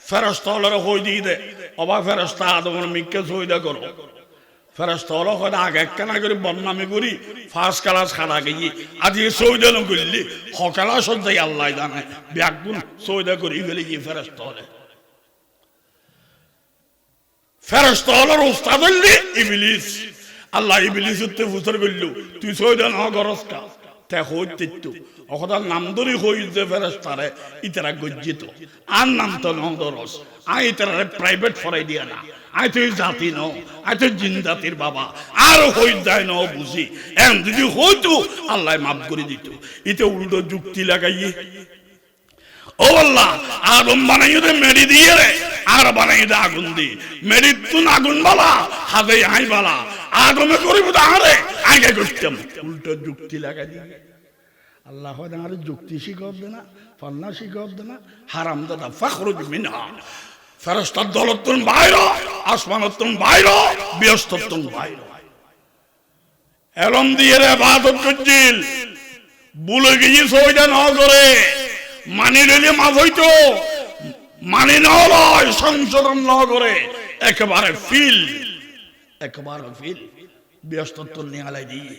S1: ফেরেশতা হলার হই দিয়ে দে অবা ফেরেশতা আদমের মিক্কে সইদা করো ফেরেশতা হলো হয় আগে একখানা করে বদনামি করি ফার্স্ট ক্লাস খানা গিয়ে আজ সৌদানো করলি হকালা সজ্জাই আল্লাহ জানে ব্যাগুন সৌদা করি ফেলে গিয়ে ফেরেশতা হলার উস্তাদ হইলি ইবলিস আল্লাহ ইবলিস উত্তে ফুসর করলু তুই সৌদা না করস কা তে হইতে তো অকদার নাম ধরে হই যে ফেরেশতারে ইতারা গজ্জিত আর নাম তো ন দরস আই ইতারে প্রাইভেট ফরাই দিয়া না আই তো জাতি ন আই তো জিন জাতির বাবা আর হই যায় ন বুঝি এম যদি হইতো আল্লাহ মাফ করে দিত ইতে উল্টো যুক্তি লাগাইয়ে ও আল্লাহ আগুন বানাইয়ে দে মেরি দিয়ে রে আর বানাইয়ে দে আগুন দি মেরি তুন আগুন বালা হাতে আই বালা আগুনে করিব আরে আগে করতাম উল্টো যুক্তি লাগাই দিয়ে আল্লাহ হয় আর যুক্তি শিখব দে না ফন্না শিখব দে না হারাম দাদা ফখরুজ মিনহা ফেরেশতার দলতুন বাইর আসমানতুন বাইর বিয়স্ততুন বাইর এলম দিয়ে রে ইবাদত করছিল ভুলে গিয়ে সইদা না করে মানি লইলে মাফ হইতো মানি না লয় সংশোধন না করে একেবারে ফিল বিয়স্ততুন নিয়ালাই দিয়ে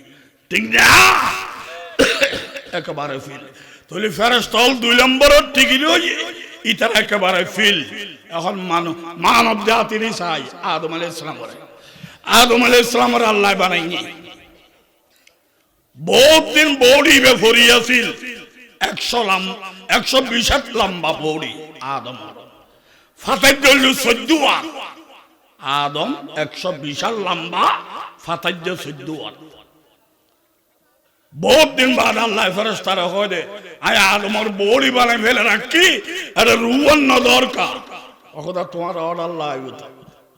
S1: ঠিক না একেবারে ফিল তাহলে ফেরেশতা 2 নম্বর ঠিকই লই ইতার একেবারে ফিল এখন মানব জাতির চাই আদম আলাইহিস সালাম আল্লাহ বানাইনি বহুত দিন বডি বেফরি আছিল 120 লম্বা বডি আদম ফাতাই গলু 14 আদম 120 লম্বা, ফাতাইজে 14। বহুত দিন বাদ আল্লাহ ফেরেশতারা কইলে আয় আদমের বড়ি বানাই ফেলে রাখি, আরে রুয়ান না দরকার। ওখদা তোমার অর্ডার লাগবে,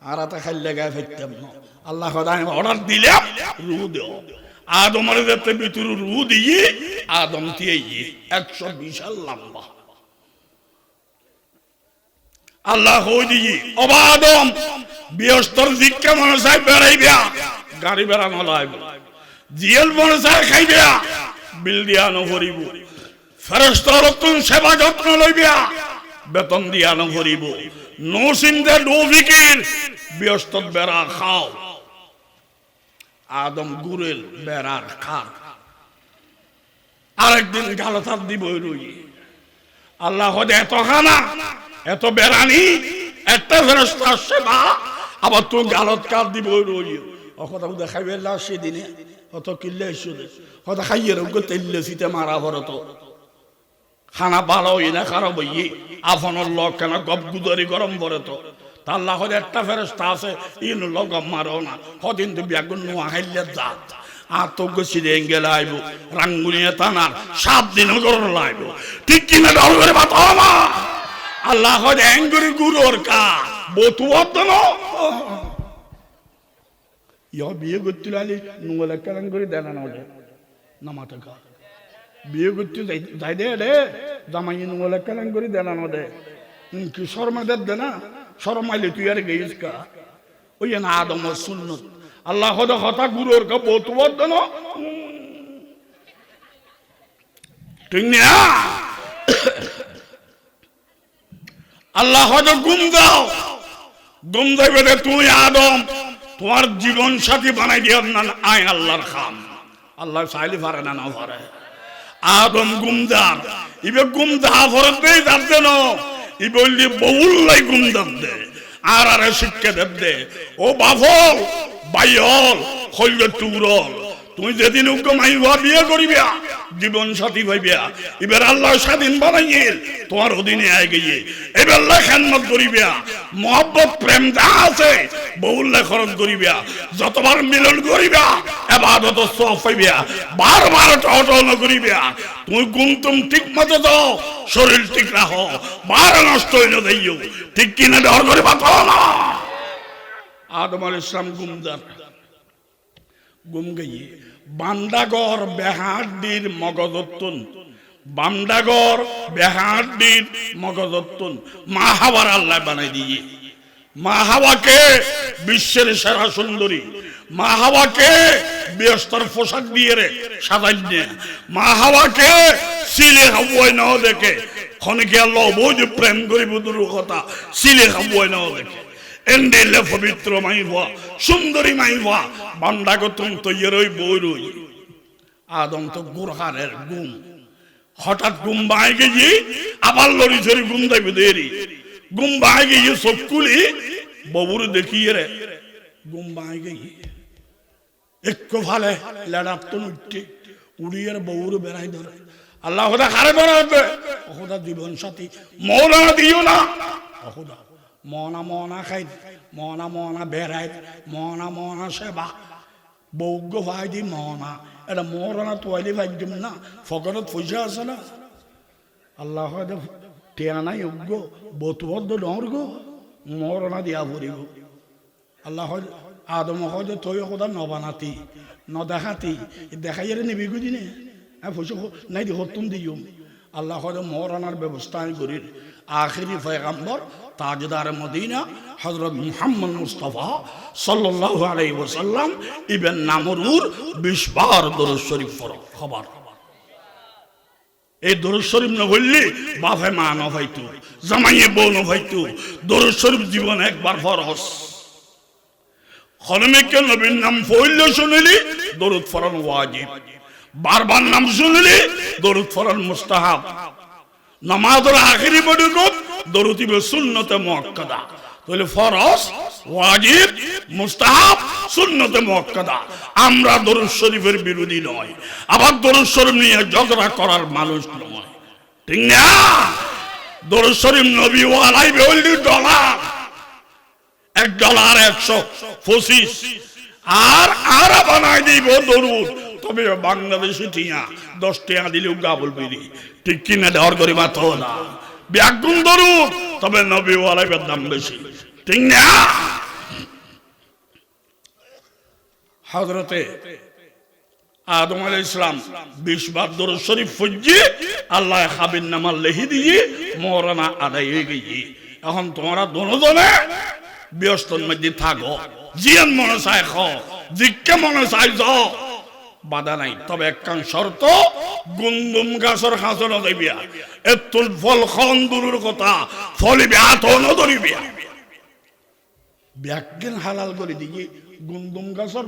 S1: আর তা খাইলে গায়ে ফেলতাম না। আল্লাহ খোদায় অর্ডার দিলাম, রু দেও। আদমের যেতে ভিতরে রু দিয়ে আদম দিয়ে 120 লম্বা। আল্লাহ কই দিয়ে অবা আদম বৃহস্পতির দিকে মনে চাই বেড়াইবে, গাড়ি বেড়ানো লাগবে। জিয়েল মনে চাই খাইবে, বিল দিয়ানো করিব। ফেরেশতার তুন সেবা যত্ন লইবে, বেতন দিয়ানো করিব। নো চিন্তা নো ফিকির, বৃহস্পতি বেড়া খাও। আদম গুরেল বেড়ার খার। আরেকদিন গালতার দিব রই। আল্লাহ এত খানা এত বেড়ানি, একটা ফেরেশতার সেবা, আবার তুই গালত কার দিব রই। অকথা দেখাইবে সেদিনে অত কিল্লে এসে কথা খাইয়ে রোগ্য তেল্লে শীতে মারা ভরত খানা ভালো হই না খারাপ হইয়ে আফনের লোক কেন গপ গুদারি গরম ভরে তো। তার লাখে একটা ফেরেশতা আছে, ইন লোক মারো না কদিন তো বেগুন নোয়া খাইলে যাত আর তো গেছিলে গেলে আইব রাঙ্গুনিয়া টানার 7 দিন গরম লাগবে। ঠিক কিনা ডর করে বাতা মা আল্লাহ অ্যাঙ্গুরি গুরুর কা বতু অর্ধন ইয়া বিয়ে করতে আলি নুঙ্গল কেন করে দেন না ওটা নামাটা কা বিয়ে করতে যাই দে রে জামাই নুঙ্গল কেন করে দেন না দে কি শর্মাদের দে না শরমাইলে তুই আর গেছিস কা ওই না আদম সুন্নত আল্লাহ কথা গুরুর কা বতু অর্ধন ঠিক না। আল্লাহ গুম দাও, গুম দেবে তুই আদম তোমার জীবন সাথী বানাই দিয়ে না আয় আল্লাহর খাম। আল্লাহ চাইলে পারে না, না পারে। আদম গুমদার ইবে গুমদা ভরত দেই যাবে না, ই বললি বহুল্লাই গুমদার দে আর আরে শিক্ষা দেব দে। ও বাফল বাইল হইল টুরল, তুমি যেদিন উগ্রমাই বিয়ে করিবে জীবন সাথী হইবে, এবার আল্লাহ স্বাধীন বানাইল তোমার অধীনে আয় গিয়ে এবার আল্লাহ খেদমত করিবে। মহব্বত প্রেম যা আছে বহুল্লাহ খরচ করিবে, যতবার মিলন করিবে এবাদত সওয়াব পাইবে, বারবার টহটহ করিবে। তুমি গুমতুম ঠিক মতো দাও, শরীর ঠিক রাখো, বার নষ্ট হইল দেইও। ঠিক কিনা ডর করে বাঁচো না। আদম আলাইহিস সালাম গুমদার গুম গিয়ে বান্দাগর বেহাড্ডির মগজত্তন, বান্দাগর বেহাড্ডির মগজত্তন মা হাওয়ার আল্লাহ বানাই দিয়ে। মা হাওয়াকে বিশ্বের সেরা সুন্দরী, মা হাওয়াকে ব্যস্তর পোশাক দিয়ে রে সাজাই দিয়ে, মা হাওয়াকে সিলে হাওয়াই না দেখে খনিকে আল্লাহ বই প্রেম করিব দূর কথা সিলে হাওয়াই না দেখে এন্ডেলে পবিত্র মাইবা সুন্দরী মাইবা বান্দাগতন তৈরই বইরই। আদম তো গুরহারের গুম, হঠাৎ গুম বাই গেছি আবার লড়ি ছড়ি গুম দেবে দেরি গুম বাই গিয়ে চকুলি ববুর দেখিয়ে রে গুম বাই গিয়ে একটু ভালে লেডার তো উঠতে উড়িয়ে বউর বেড়াই ধরে। আল্লাহ খোদা হারে বেড়াবে, খোদা জীবন সাথী মৌলানা দিও না, খোদা মনা মনা খাই মনা মনা বেড়াই মনা মনা সেবা বৌগ্য ভাই দি মনা এটা মরনা তোয়ালি ভাই দিম না, ফকরত পয়সা আছে না। আল্লাহ টেয়া নাই যোগ্য বতুবদ্ধ ডর গো মরনা দিয়া পড়িব। আল্লাহ আদম হয়তো তৈ সদা নবানাতি নদেখাতি দেখাই নিবি গুদিনে পয়সা নাই দি হতুন দিও। আল্লাহ হয়তো মরনার ব্যবস্থা করির। আখিরি পয়গম্বর তাজদার মদিনা হযরত মুহাম্মদ মুস্তাফা সাল্লাল্লাহু আলাইহি ওয়াসাল্লাম ইবন নামরুর 20 বার দরুদ শরীফ পড়ো খবর। এই দরুদ শরীফ না বললি বাপে মা না হইতো, জামাইয়ে বউ না হইতো। দরুদ শরীফ জীবন একবার ফরজ। খলমেকে নবীর নাম পড়লে শুনলি দরুদ পড়ান ওয়াজিব, বারবার নাম শুনলি দরুদ পড়ান মুস্তাহাব। নামাজের আখিরি বৈঠক দরুদ ইবে সুন্নতে মুআক্কাদা, তাহলে ফরজ ওয়াজিব মুস্তাহাব সুন্নতে মুআক্কাদা। আমরা দরুদ শরীফের বিরোধী নয়, আবার দরুদ শরীফ নিয়ে ঝগড়া করার মানুষ নয়, ঠিক না। দরুদ শরীফ নবী ওয়ালাই বেউলি ডলার $1.125 আর আরা বানাই দিব দরুদ, তবে বাংলাদেশি টিয়া 10 টাকা দিলেও গাবল বিড়ি, ঠিক কিনা দেওয়ার করে মাত্র না ব্যাগুন দরুদ, তবে নবী ওয়ালাইবের দাম বেশি, ঠিক না? হযরতে আদম আলাইহিস সালাম 20 বার দরুদ শরীফ পড়িয়ে আল্লাহ হাবিব নামা লিখে দিয়ে মরনা আদায় হয়ে গিয়ে, এখন তোমরা দুজনে ব্যস্তর মধ্যে থাকো, জিয়ান মনে চাই খাও, জিজ্ঞে মনে চাই যাও, বাধা নাই। তবে একখান শর্ত, গুন্দুম গাছের খাঁচন দিবিয়া, এতুল ফল খন দূরের কথা, ফলিবি হাতও নধরিবিয়া। ব্যাগেন হালাল করে দিয়ে গুন্দুম গাছের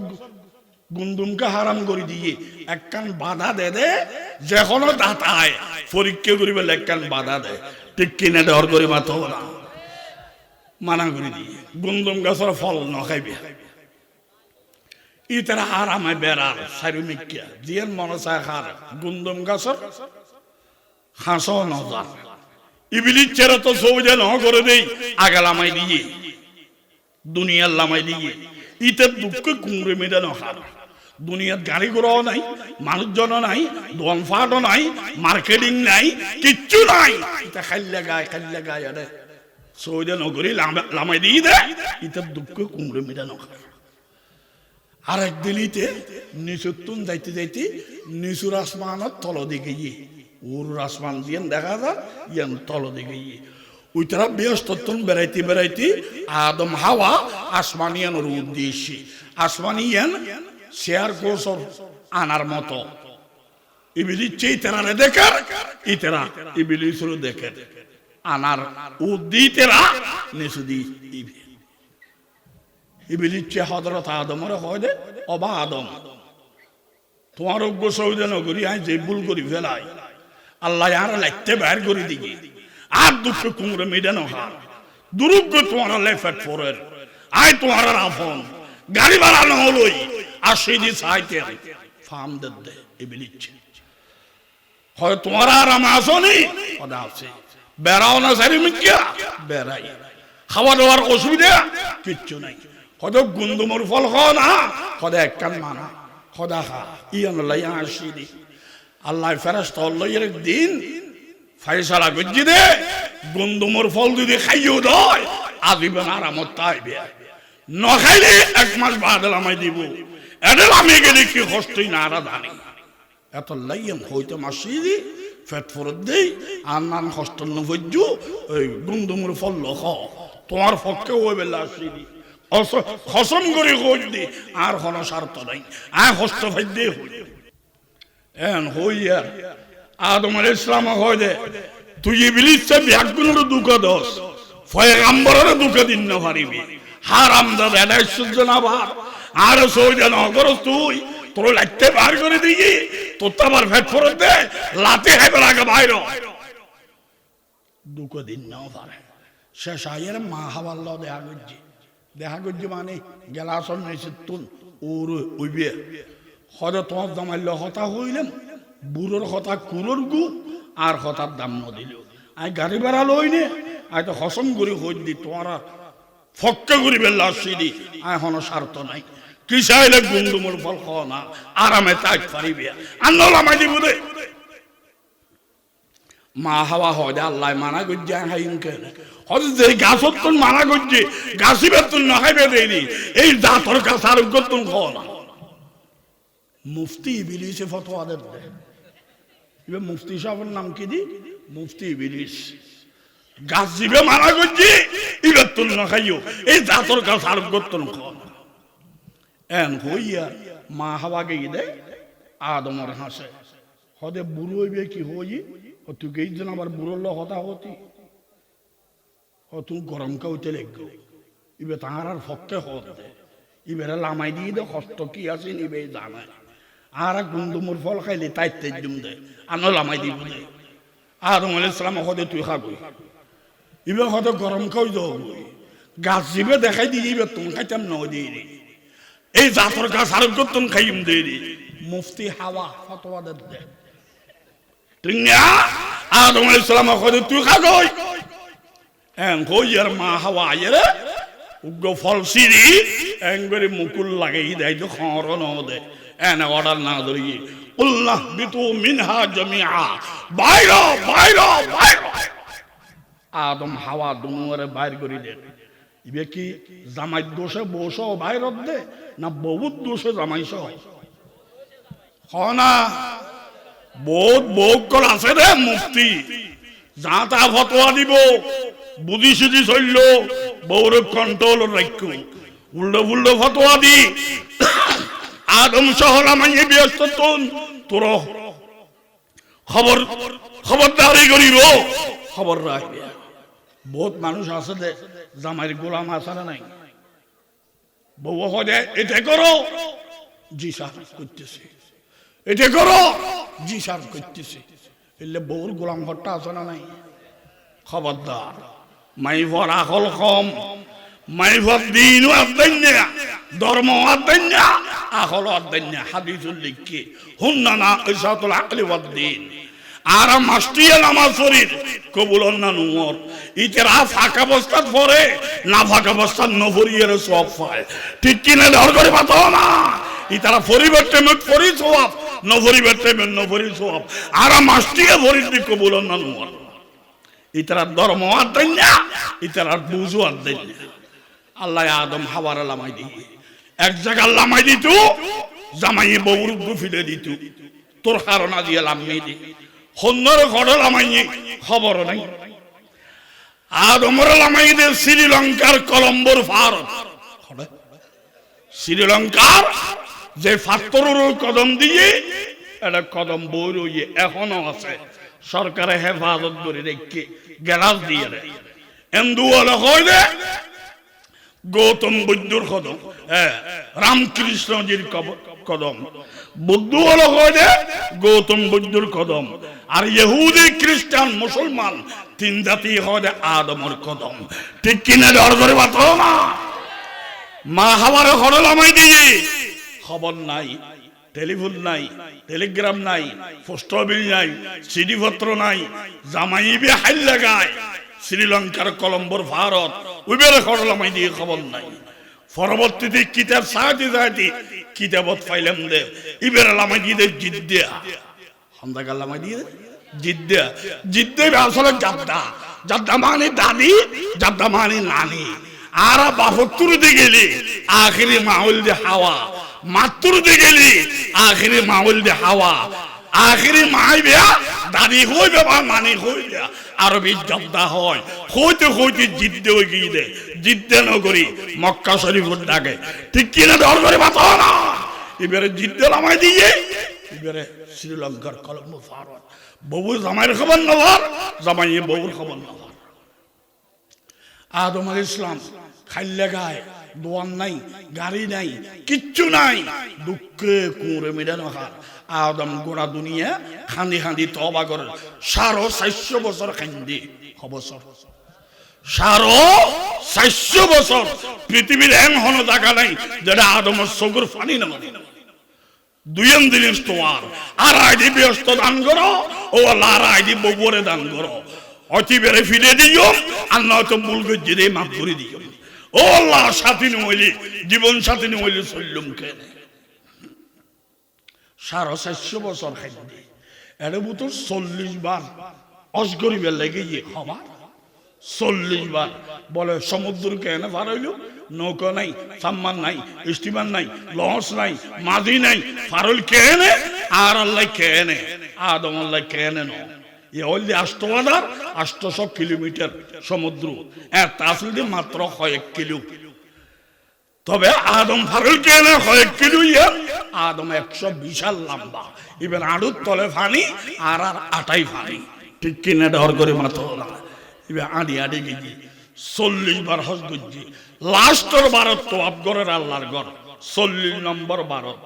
S1: গুন্দুমকে হারাম করে দিয়ে একখান বাধা দে দে, যে কোনো দাতায় পরীক্ষা করিবে একখান বাধা দে, ঠিক কিনে দেওয়ার করে মাথা না মানা করে দিয়ে গুন্দুম গাছের ফল ন খাইবে, ইতারা আরামে বেড়ার সারি মিকিয়া জিয়ান মনে চায় খার গুন্দুম গাছের হাঁসও নজার ইবিলির চেরা তো সৌজে ন করে দেই আগে লামাই দিয়ে দুনিয়ার লামাই দিয়ে, ইতের দুঃখে কুমড়ে মেডে নখার। দুনিয়ার গাড়ি ঘোড়াও নাই, মানুষজনও নাই, দোকানপাটও নাই, মার্কেটিং নাই, কিচ্ছু নাই, এটা খাইলে গায়ে আরে সৌজে নগরী লামাই দিয়ে দে, ইতের দুঃখে কুমড়ে মেডে নখার। আর একদিলিতে নিচুর তুন যাইতে যাইতে নিচুর আসমানের তল দিকে গিয়ে, ওর আসমান দিয়ে দেখা যায় ইয়ান তল দিকে গিয়ে, ওই তারা বৃহস্পতি বেড়াইতে বেড়াইতে আদম হাওয়া আসমানিয়ানোর উদ্দেশ্যে আসমানিয়ান শেয়ার কোর্সর আনার মতো ইবিলিস চেয়ে দেখার ইতেরা ইবিলিসেরও দেখে আনার উদ্দিতেরা নিচু দি ইবিলিস চেয়ে হযরত আদমের হয় দে, অবা আদম তোমার অজ্ঞ সৌদে নগরী আই যে ভুল করি ফেলাই আল্লাহ আর লাগতে বাইর করে দিকে, আর দুঃখ কুমড়ে মেডে নহার দুরুগ্য তোমার লেফেট ফোরের আয় তোমার আফন গাড়ি বাড়ানো হলোই আর সেই দিন চাইতে ফার্ম দে ইবিলিস হয় তোমার আরাম আসনি কথা আছে, বেড়াও না সারি মিকিয়া বেড়াই, খাওয়া দাওয়ার অসুবিধা কিচ্ছু নাই, হয়তো গুন্দুমর ফল খাও না হদে একখান মানা হদা খা ইয়ান লাইয়া আসি দি আল্লাহ ফেরেশতা লইয়ের দিন ফাইসালা গজ্জি দে, গুন্দুমর ফল যদি খাইও দয় আজীবন আরামত তাইবে, ন খাইলে 1 মাস বাদ লামাই দিব, এডেল আমি গেলে কি কষ্টই না আরা জানি, এত লাইয়াম হইতে মাসি দি ফেট ফরত দেই আর নান কষ্ট নভজ্জু ওই গুন্দুমর ফল লখ তোমার পক্ষে ওই বেলা আসি দি খসম করে খোঁজ দি আর কোনো স্বার্থ নাই, আর হস্ত ভাই হই এন হইয়া আদম আলাইহিস সালাম হয় দে, তুই ইবলিসে ব্যাগুনের দুঃখ দোস পয়গম্বরের দুঃখ দিন না পারিবি, হারাম দাদা এটা সহ্য না ভাব আর সহ্য না করস, তুই তোর লাগতে বার করে দিই তোর তো আবার ফেট ফরত দে লাতে খাইবে লাগে বাইর দুঃখ দিন না পারে। শেষ আয়ের মা হাওয়াল্লাহ দেখা করছি মানে গেলাসন নিয়েছে তুন ওর ওইবে হয়তো তোমার দামাইল হতা হইলাম বুড়োর কথা কুলোর গু আর হতার দাম ন দিল আই গাড়ি বেড়া লই নে আই তো হসম করি হই দি তোমারা ফক্কা করি বেলা আসছি আই হনো স্বার্থ নাই, কি চাইলে গুন্দুমর ফল খাওয়া না আরামে তাই পারিবে আর নলামাই দিব দে মা হাওয়া হয় আল্লাহ মানা করছে হাইনকে হয়তো যে গাছত তুন মানা করছে গাছিবে তুন না খাইবে দেয়নি এই দাঁতর গাছ আর তুন খাওয়া না। মুফতি ইবলিসে ফতোয়া দেন, এবার মুফতি সাহেবের নাম কি দি মুফতি ইবলিস, গাছ জিবে মানা করছে এবার তুন না খাইও এই দাঁতর গাছ আর তুন খাওয়া না। এন হইয়া মা হাওয়া গিয়ে দেয় আদমর হাসে হদে বুড়ো হইবে কি হই তুই গেই যেন আবার বুড়োর হতা হতি তুমি গরম কাউতে লেগো ইবে তাহার আর ফক্কে হতে ইবেরা লামাই দিয়ে দে কষ্ট কি আছে নিবে জানায় আর গুন্দুমুর ফল খাইলে তাই তেজুম দে আনো লামাই দিব দে আদম আলাইহিস সালাম হদে তুই খাবি ইবে হদে গরম কাউ যাও গাছ জিবে দেখাই দিয়ে ইবে তুমি খাইতাম ন দিয়ে এই জাতর গাছ আর তুমি খাইম দিয়ে মুফতি হাওয়া ফতোয়া দে আদম আলাইহিস সালাম কইতে তুই খাগই এন কইয়ার মা হাওয়া আইরে উগ্র ফলসিরি একবারে মুকুল লাগাই দেয় তো খর নদে এনে অর্ডার না ধরিয়ে উল্লাহ বিতু মিনহা জামিআ বাইর বাইর বাইর আদম হাওয়া দুনুরে বাইর করে দে ইবে কি জামাই দোষে বউস বাইর দে না বহুত দোষে জামাই সহ হনা বহুত বহুত কল আছে রে মুক্তি যা তা ফতোয়া দিব বুদ্ধি সুদ্ধি চলল বউর কন্ট্রোল রাখু উল্টো উল্টো ফতোয়া দি আদম শহর আমায় ব্যস্ত তোর খবর খবরদারি করিব খবর রাখবে বহুত মানুষ আছে দে জামাইয়ের গোলাম আছে না নাই বউ হয় এটা করো জি স্যার করতেছে এটা করো জি স্যার করতেছে এলে বউর গোলাম ঘরটা আছে না নাই খবরদার মাইভর আকল কম মাইভর দিন ধর্ম আকল হাদিসুল লিখি হুন্না ইসাতুল আকলি ওয়াদ্দিন আর মাস্টিয়া নামাজ শরীর কবুল না নুমর ইতরা ফাঁকা বস্তাত পরে না ফাঁকা বস্তাত নফরিয়ের সব পায় ঠিক কিনা ধর করে পাতো না ইতারা পরিবর্তে মত পরি সওয়াব নফরিবর্তে মত নফরি সওয়াব আর মাস্টিয়া ভরির দি কবুল না নুমর ইতারা ধর্ম আদাইনা ইতারা বুঝু আদাইনা আল্লাহ আদম হাওয়ার লামাই দি এক জায়গা লামাই দিত জামাই বউর গুফিলে দিত তোর কারণা দিয়ে লামাই দি হন্নর ঘড় লামাই খবর নাই আদমর লামাই দে শ্রীলঙ্কার কলম্বোর ভারত শ্রীলঙ্কার যে ফাত্তরের কদম দিয়ে এটা কদম বই রইয়ে এখনো আছে সরকারে হেফাজত করে রেখে গ্যালাস দিয়ে দেয় হিন্দু হলে হয় দে গৌতম বুদ্ধর কদম রামকৃষ্ণজির কদম বুদ্ধ হলো হয় দে গৌতম বুদ্ধর কদম আর ইহুদি খ্রিস্টান মুসলমান তিন জাতি হয় দে আদমর কদম ঠিক কিনা ধর ধরে বাতো না মা হাওয়ার হরল আমায় দিয়ে খবর নাই টেলিফোন নাই টেলিগ্রাম নাই পোস্ট অফিস নাই চিঠিপত্র নাই জামাইবে হাইল লাগায় শ্রীলঙ্কার কলম্বোর ভারত উবের খরলামাই দিয়ে খবর নাই পরবর্তীতে কিতাব সাহায্য যাইতে কিতাবত পাইলাম দে ইবের লামাই দিয়ে জিদ্দা হন্দাকার লামাই দিয়ে জিদ্দা জিদ্দা আসলে জাদ্দা জাদ্দা মানে দাদি জাদ্দা মানে নানি আর বাফতুরতে গেলে আখিরি মাহল দে হাওয়া মাতুরতে গেলে আখিরি মাহল দে হাওয়া আখিরি মাই বেয়া দাদি হইবে বা মানে হইবে আরবি জব্দা হয় হইতে হইতে জিদ্দে হয়ে গিয়ে দে জিদ্দে নগরী মক্কা শরীফুর ডাকে ঠিক কিনা ধর করে বাঁচো না এবারে জিদ্দে লামাই দিয়ে এবারে শ্রীলঙ্কার কলম্বো ভারত বউ জামাইয়ের খবর নভর জামাইয়ে বউর খবর নভর আদম আলাইহিস সালাম খাইলে গায় দোয়ান নাই গাড়ি নাই কিচ্ছু নাই দুঃখে কুঁড়ে মেডানো হার আদম গোড়া দুনিয়া খান্দি খান্দি তবা করে 450 বছর খান্দি বছর 450 বছর পৃথিবীর এমন হন জায়গা নাই যেটা আদমের চকুর পানি নামানি দুইম দিনের তোমার আর আইডি ব্যস্ত দান করো ও আল্লাহ আর আইডি বগুরে দান করো অতি বেড়ে ফিরে দিও আর নয়তো মূল গজ্জিরে মাফ করে দিও ও আল্লাহ সাথী নইলি জীবন সাথী নইলি চললুম কেন 450 বছর খাইতে এর ভিতর 40 বার অসগরিবের লেগে গিয়ে হবার 40 বার বলে সমুদ্র কেন পার হইল নৌকা নাই সাম্মান নাই স্টিমার নাই লঞ্চ নাই মাঝি নাই ফারুল কেন আর আল্লাহ কেন আদম আল্লাহ কেন এ হইলে 800 কিলোমিটার সমুদ্র তাসলে মাত্র 1 কিলো তবে আদম ফারুল কেন 1 কিলো আদম 120 লম্বা ইভেন আড়ুর তলে ফানি আর আর আটাই ফানি ঠিক কিনা ডর করে মাথা না ইবে আড়ি আড়ি গিয়ে 40 বার হজ গজ্জি লাস্টর ভারত তোয়াব গরের আল্লাহর ঘর 40 নম্বর ভারত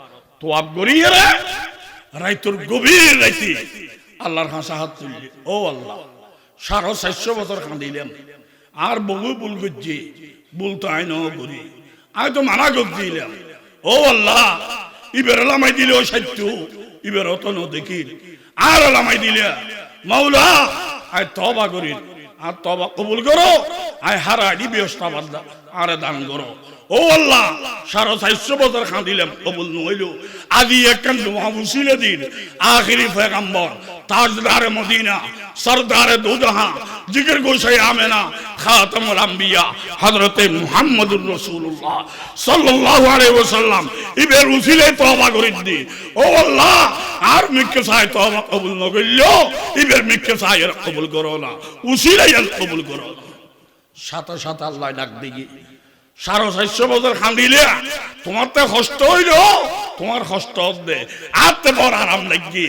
S1: তোয়াব গরিয়ে রে রাইতর গভীর রাইতি আল্লাহর হাসা হাত তুললি ও আল্লাহ 450 বছর কাঁদিলাম আর বহু ভুল গজ্জি বলতো আইন করি আমি তো মানা গজ্জিলাম ও আল্লাহ ইবের লামাই দিলে ও সত্য ইবের অত ন দেখি আর লামাই দিলে মাওলা আয় তওবা করি আর তওবা কবুল করো আয় হারাইডি ব্যবস্থা বাদ আরে দান করো ও আল্লাহ 450 বছর খাঁদিলাম কবুল নইল আজি একখান দোয়া উসিলে দিন আখিরি পয়গম্বর তাজদার মদিনা সরদার দুজাহান জিকির গোসাই আমেনা খাতামুল আম্বিয়া হযরতে মুহাম্মদুর রাসূলুল্লাহ সাল্লাল্লাহু আলাইহি ওয়াসাল্লাম ইবের উসিলে তওবা করিদ দি ও আল্লাহ আর মিক্কে চাই তওবা কবুল ন কইলো ইবের মিক্কে চাই কবুল করো না উসিলে কবুল করো সাথে সাথে আল্লাহ ডাক দিই 450 বছর খান্দিলে তোমার তো কষ্ট হইল তোমার কষ্ট হবে আর তো বড় আরাম লাগি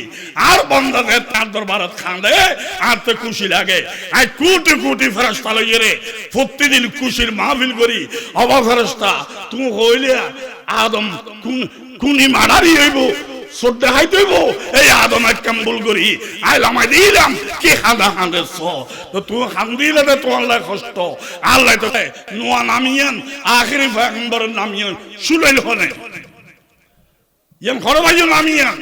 S1: আর বন্দাদের তার দরবারত খান্দে আর তো খুশি লাগে আর কোটি কোটি ফেরেশতা লইয়ে রে প্রতিদিন খুশির মাহফিল করি অবা ফেরেশতা তুমি হইলে আদম কুনি মারারি হইব শ্রদ্ধা হাই দইব এই আদমের কাম্বুল করি আইলামাই দিলাম কি খান্দা খান্দেছ তো তুই খান্দিলে তো তোমার লাই কষ্ট আল্লাহ তো নোয়া নামিয়েন আখিরি পয়গম্বরের নামিয়েন শুলাইল হনে ইয়াম খরবাই নামিয়েন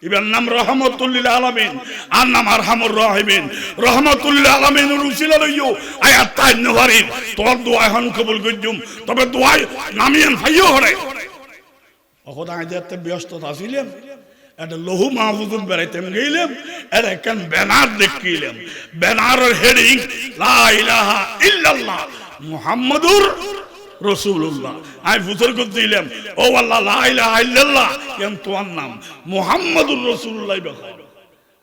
S1: ইবের নাম রহমতুল লিল আলামিন আর নাম আরহামুর রাহিমিন রহমতুল লিল আলামিনের উসিলা লইও আয়াত তাই নওয়ারির তোর দোয়া এখন কবুল কইজুম তবে দোয়া নামিয়েন ফাইও হরে অখদা আইতে ব্যস্ততা ছিলাম একটা লৌহ মাহফুজুর বেড়াইতে গেলাম এটা একখান ব্যানার দেখিলাম ব্যানারের হেডিং লা ইলাহা ইল্লাল্লাহ মুহাম্মাদুর রাসূলুল্লাহ আমি বুঝর করতেইলাম ও আল্লাহ লা ইলাহা ইল্লাল্লাহ কেন তোমার নাম মুহাম্মাদুর রাসূলুল্লাহ বেখা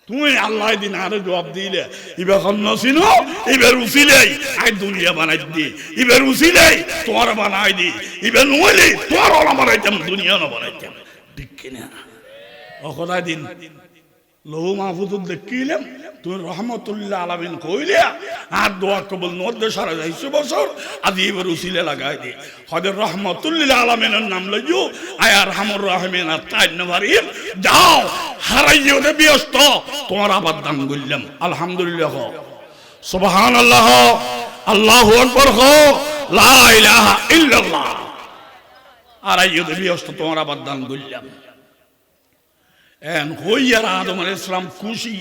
S1: তুমি আল্লাহ দিন আরে জবাব দিলে ইবে খন্ন চিনো ইবের উসিলেই আই দুনিয়া বানাই দি ইবের উসিলেই তোমার বানাই দি ইবে নইলে তোমার ওলা বানাইতাম দুনিয়া না বানাইতাম ঠিক কিনা অখদাই দিন লৌহ মাহফুজুর দেখিলাম তুমি রহমতুল্লাহ আলামিন কইলে আর দোয়া কবুল নদ্দে 450 বছর আজ ইবের উসিলে লাগাই দি হযরত রহমতুল্লাহ আলামিনের নাম লইও আয় আরহামুর রাহিমিন আর তাই নবারিম যাও হারাইও দে ব্যস্ত তোমার আবার দান করলাম আলহামদুলিল্লাহ সুবহানাল্লাহ আল্লাহু আকবার লা ইলাহা ইল্লাল্লাহ হারাইও দে ব্যস্ত তোমার আবার দান করলাম এন হইয়ার আদম আলাইহিস সালাম খুশি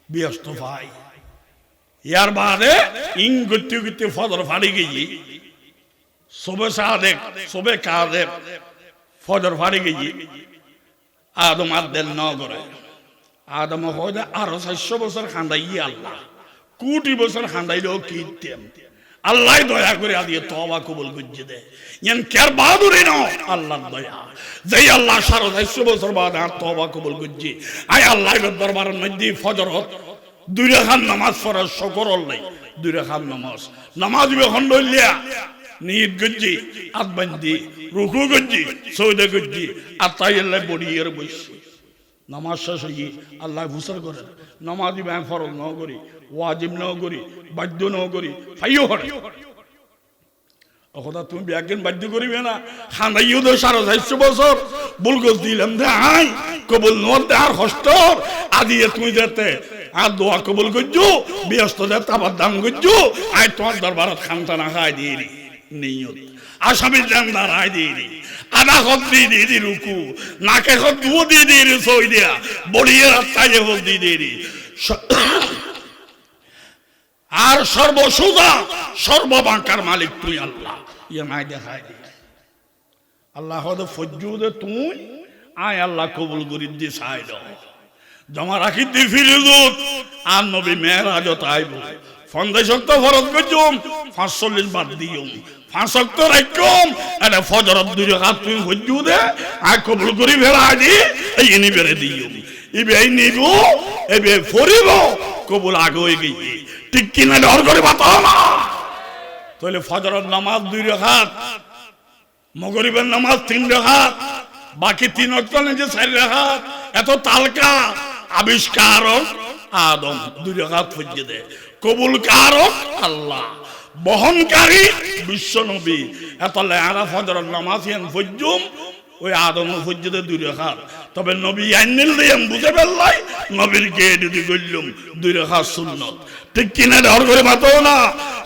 S1: ব্যস্ত ভাই ইয়ার বাদে ইং গতি গতি ফজর ফাড়ি গই সুবে সাদেক সুবে কাদেব ফজর ফাড়ি গই আদম আদেল ন করে আদম হইদে আরো 400 বছর খান্দাই আল্লাহ কোটি বছর খান্দাইলেও কিতেম আল্লাহ দয়া করে আদিয়ে তওবা কবুল করতে দে ইয়ান কার বাহাদুরি ন আল্লাহর দয়া যেই আল্লাহ 450 বছর বাদ আর তওবা কবুল করজি আয় আল্লাহর দরবারের মধ্যে ফজর হত 2 রাকাত নামাজ পড়া শুকর আল্লাহ 2 রাকাত নামাজ যখন হইলিয়া নিয়ত গজি আত বান্দি রুকু গজি সজদা গজি আর তাই আল্লাহ বড়িয়ের বসি নামাজ শেষ হই আল্লাহ ঘোষণা করে নামাজ ইবাম ফরজ ন করি ওয়াজিব ন করি বাধ্য ন করি ফাইও হরে অখদা তুমি একদিন বাধ্য করিবে না খানাইও তো 450 বছর বুলগজ দিলাম দে আই কবুল নর দে আর কষ্ট আদি তুমি যেতে আর দোয়া কবুল করজু ব্যস্ত দে তাবার দান করজু আই তোমার দরবারত খানতা না খাই দিই নিয়ত আসামি জান দাঁড়াই দিই আধা খত দি রুকু নাকে খত দুও দি সই দিয়া বড়িয়ে রাস্তায় হল দি আর সর্বসুদা সর্ববাঙ্কার মালিক তুই আল্লাহ ইয়ে নাই দেখাই দি আল্লাহ হদে ফজ্জুদে তুই আয় আল্লাহ কবুল করি দি চাই দ জমা রাখি দি ফিরিজুত আর নবী মেরাজত আইব 50 ওয়াক্ত ফরজ করজুম 45 বাদ দিউম 5 ওয়াক্ত রাখুম এটা ফজরত 2 রাকাত তুই ফজ্জুদে আয় কবুল করি ফেলাই দি এই ইনি বেরে দিউম ইবে নিব এবে ফরিব কবুল আগে হয়ে গিয়ে ঠিক কিনা ডর করে বাতাও না তাহলে ফজরের নামাজ 2 রাকাত মাগরিবের নামাজ 3 রাকাত বাকি 3 ওয়াক্ত যে 4 রাকাত এত তালকা আবিষ্কারক আদম 2 রাকাত ফজ্জুদে কবুল কারক আল্লাহ বহনকারী বিশ্ব নবী এত লেহারা ফজরের নামাজ ইয়ান ফজ্জুম ওই আদম ফজ্জুদে 2 রাকাত তবে নবী আইনিল দিয়াম বুঝে ফেললাই নবীর কে যদি গল্লুম 2 রাকাত সুন্নাত ঠিক কিনা ডর করে মাতাও না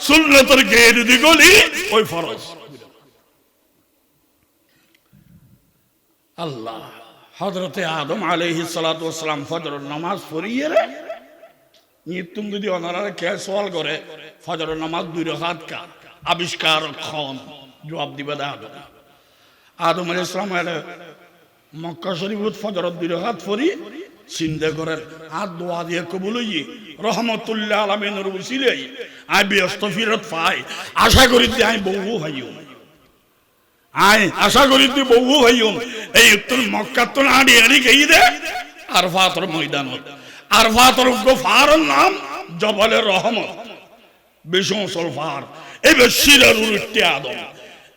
S1: সুন্নাতের কে যদি গলি ওই ফরজ আল্লাহ হযরতে আদম আলাইহিস সালাতু ওয়াস সালাম ফজরের নামাজ পড়িয়ে রে নিত্যুম যদি অনারা কে সওয়াল করে ফজর নামাজ 2 রাকাত কা আবিষ্কার খন জবাব দিবে না আদম আলাইহিস সালামের মক্কা শরীফত ফজর 2 রাকাত পড়ি চিন্তা করেন আর দোয়া দিয়ে কবুল হইয়ে রহমতুল্লাহ আলামিনের উসিলাই আই ব্যস্ত ফিরত পাই আশা করি যে আমি বউ হইও আই আশা করি তুই বউ হইও এই উত্তর মক্কা তো আড়ি আড়ি গই দে আরফাতের ময়দানত আরফাতের গফারের নাম জবলে রহমত বিশং সলফার এই শিরের উঠতে আদম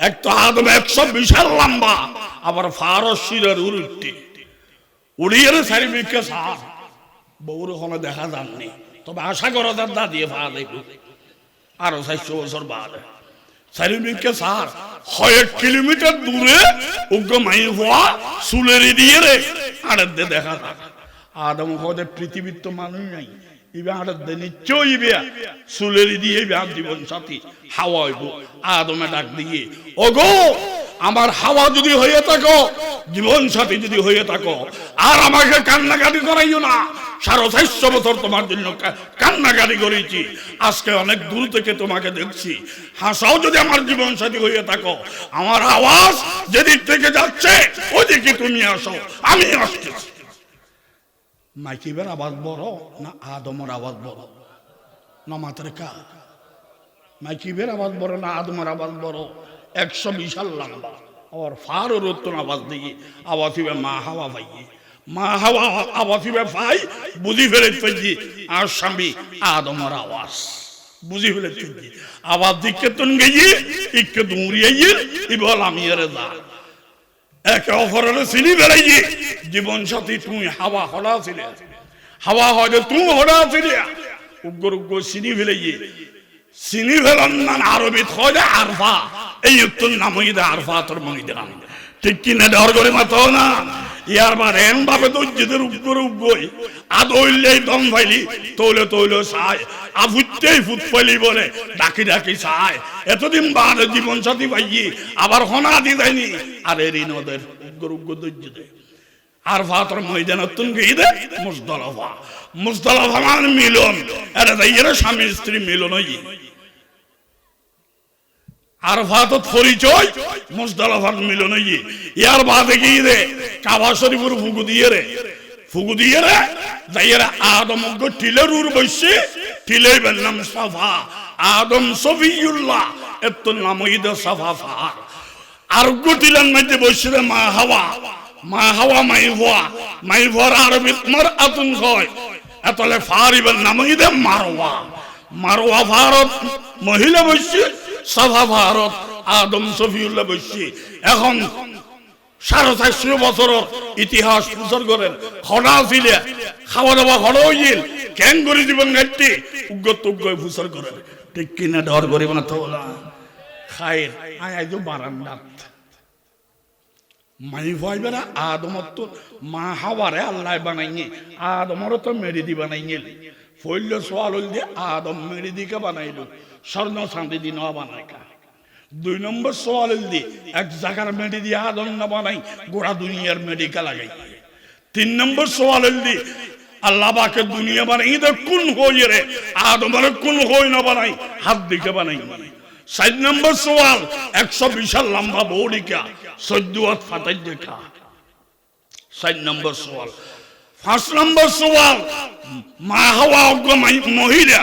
S1: এক তো আদম 120 লম্বা আবার ফারস শিরের উঠতে উড়িয়ে চারিদিকে সার বউর ওখানে দেখা যাননি তবে আশা করো তার দাদিয়ে ফা দেখব আরো 400 বছর বাদে চারিদিকে সার 100 কিলোমিটার দূরে উগ্র মাই হওয়া চুলের দিয়ে রে আড়ে দেখা যায় আদম হতে পৃথিবীর তো মানুষ নাই ইবে আড়ে নিশ্চয় ইবে চুলের দিয়ে জীবন সাথী হাওয়া হইব আদমে ডাক দিয়ে ওগো আমার হাওয়া যদি হয়ে থাকো জীবন সাথী যদি হয়ে থাকো আর আমাকে কান্নাকাটি করাইও না 450 বছর তোমার জন্য কান্নাকাটি করেছি আজকে অনেক দূর থেকে তোমাকে দেখছি হাসাও যদি আমার জীবন সাথী হয়ে থাকো আমার আওয়াজ যেদিক থেকে যাচ্ছে ওইদিকে তুমি আসো আমি আসতেছি মাইকিবের আওয়াজ বড় না আদমের আওয়াজ বড় না মাত্র কা মাইকিবের আওয়াজ বড় না আদমের আওয়াজ বড় 120 লম্বা और फारो रोतन आवाज दिए आवाज में माँ हवा भाई माँ हवा आवाज में भाई बुद्धि फेले तुझी और शामी आदम और आवाज बुद्धि फेले तुझी आवाज दिक्के तुन गई इक्के दूरी है ये बोला मेरे दार एक ऑफर ने सिनी बेलाइए जीवन साथी तू हवा हड़ा सिले हवा हो जो तू हड़ा सिले उग्र उग्र सिनी बेलाइए सिनी बेलन ना आरोपित हो जाए आरफा এই উত্তর নাম হইতে আরফাতের ময়দান ঠিক কি না ডর করে মাতো না ইয়ার বার এম ভাবে দজ্জিদের উপরে উপগই আদইলেই দম ফাইলি তোলে তোলে চাই আফুতেই ফুট ফাইলি বলে ডাকি ডাকি চাই এতদিন বাদ জীবন সাথী পাইয়ে আবার হনা দি যায়নি আর এরই নদের উপরে উপর দজ্জিদে আরফাতের ময়দান তুন গইদে মুজদালিফা মানে মিলন এটা দাইয়ের স্বামী স্ত্রী মিলন হই আরফাতত পরিচয় মুজদালিফার মিলন হই ইয়ার বাদে গিয়ে কাবা শরীফের ফুগু দিয়ে রে যাইরা আদম গো টিলের উর বসে টিলে নাম সাফা আদম সফিউল্লাহ এত নাম হইদ সাফা ফার আর গো টিলের মধ্যে বসে মা হাওয়া মাই ভর আরবিত মারআতুন হয় এতলে ফারিবের নাম হইদ মারওয়া ভারত মহিলা বসে সাফা ভারত আদম সফিউল্লাহ বসে এখন 450 বছরের ইতিহাস প্রচার করেন খড়া ছিল খাওয়া দাওয়া খড়া হইল কেন করে জীবন গাইতে উগ্গত উগ্গয় প্রচার করেন ঠিক কিনা ডর করিব না তো খায়ের আয় তো বারান্দাত মাই ভাইবেরা আদমর তো মা হাওয়ারে আল্লাহ বানাইনি আদমর তো মেরিদি বানাইনি ফইল সোয়াল হইল দিয়ে আদম মেরিদিকে বানাইলো স্বর্ণ চাঁদি দি না বানাই কা 2 নম্বর সোয়াল হইল দিয়ে এক জায়গার মেডি দিয়ে আদম না বানাই গোড়া দুনিয়ার মেডিকা লাগাই 3 নম্বর সোয়াল হইল দিয়ে আল্লাহ পাকে দুনিয়া বানাই দে কোন হই রে আদমরে কোন হই না বানাই হাত দিকে বানাই 4 নম্বর সোয়াল 120 লম্বা বডিকা 14 হাত ফাটাই দেখা 4 নম্বর সোয়াল 5 নম্বর সোয়াল মা হাওয়া অগ্র মহিলা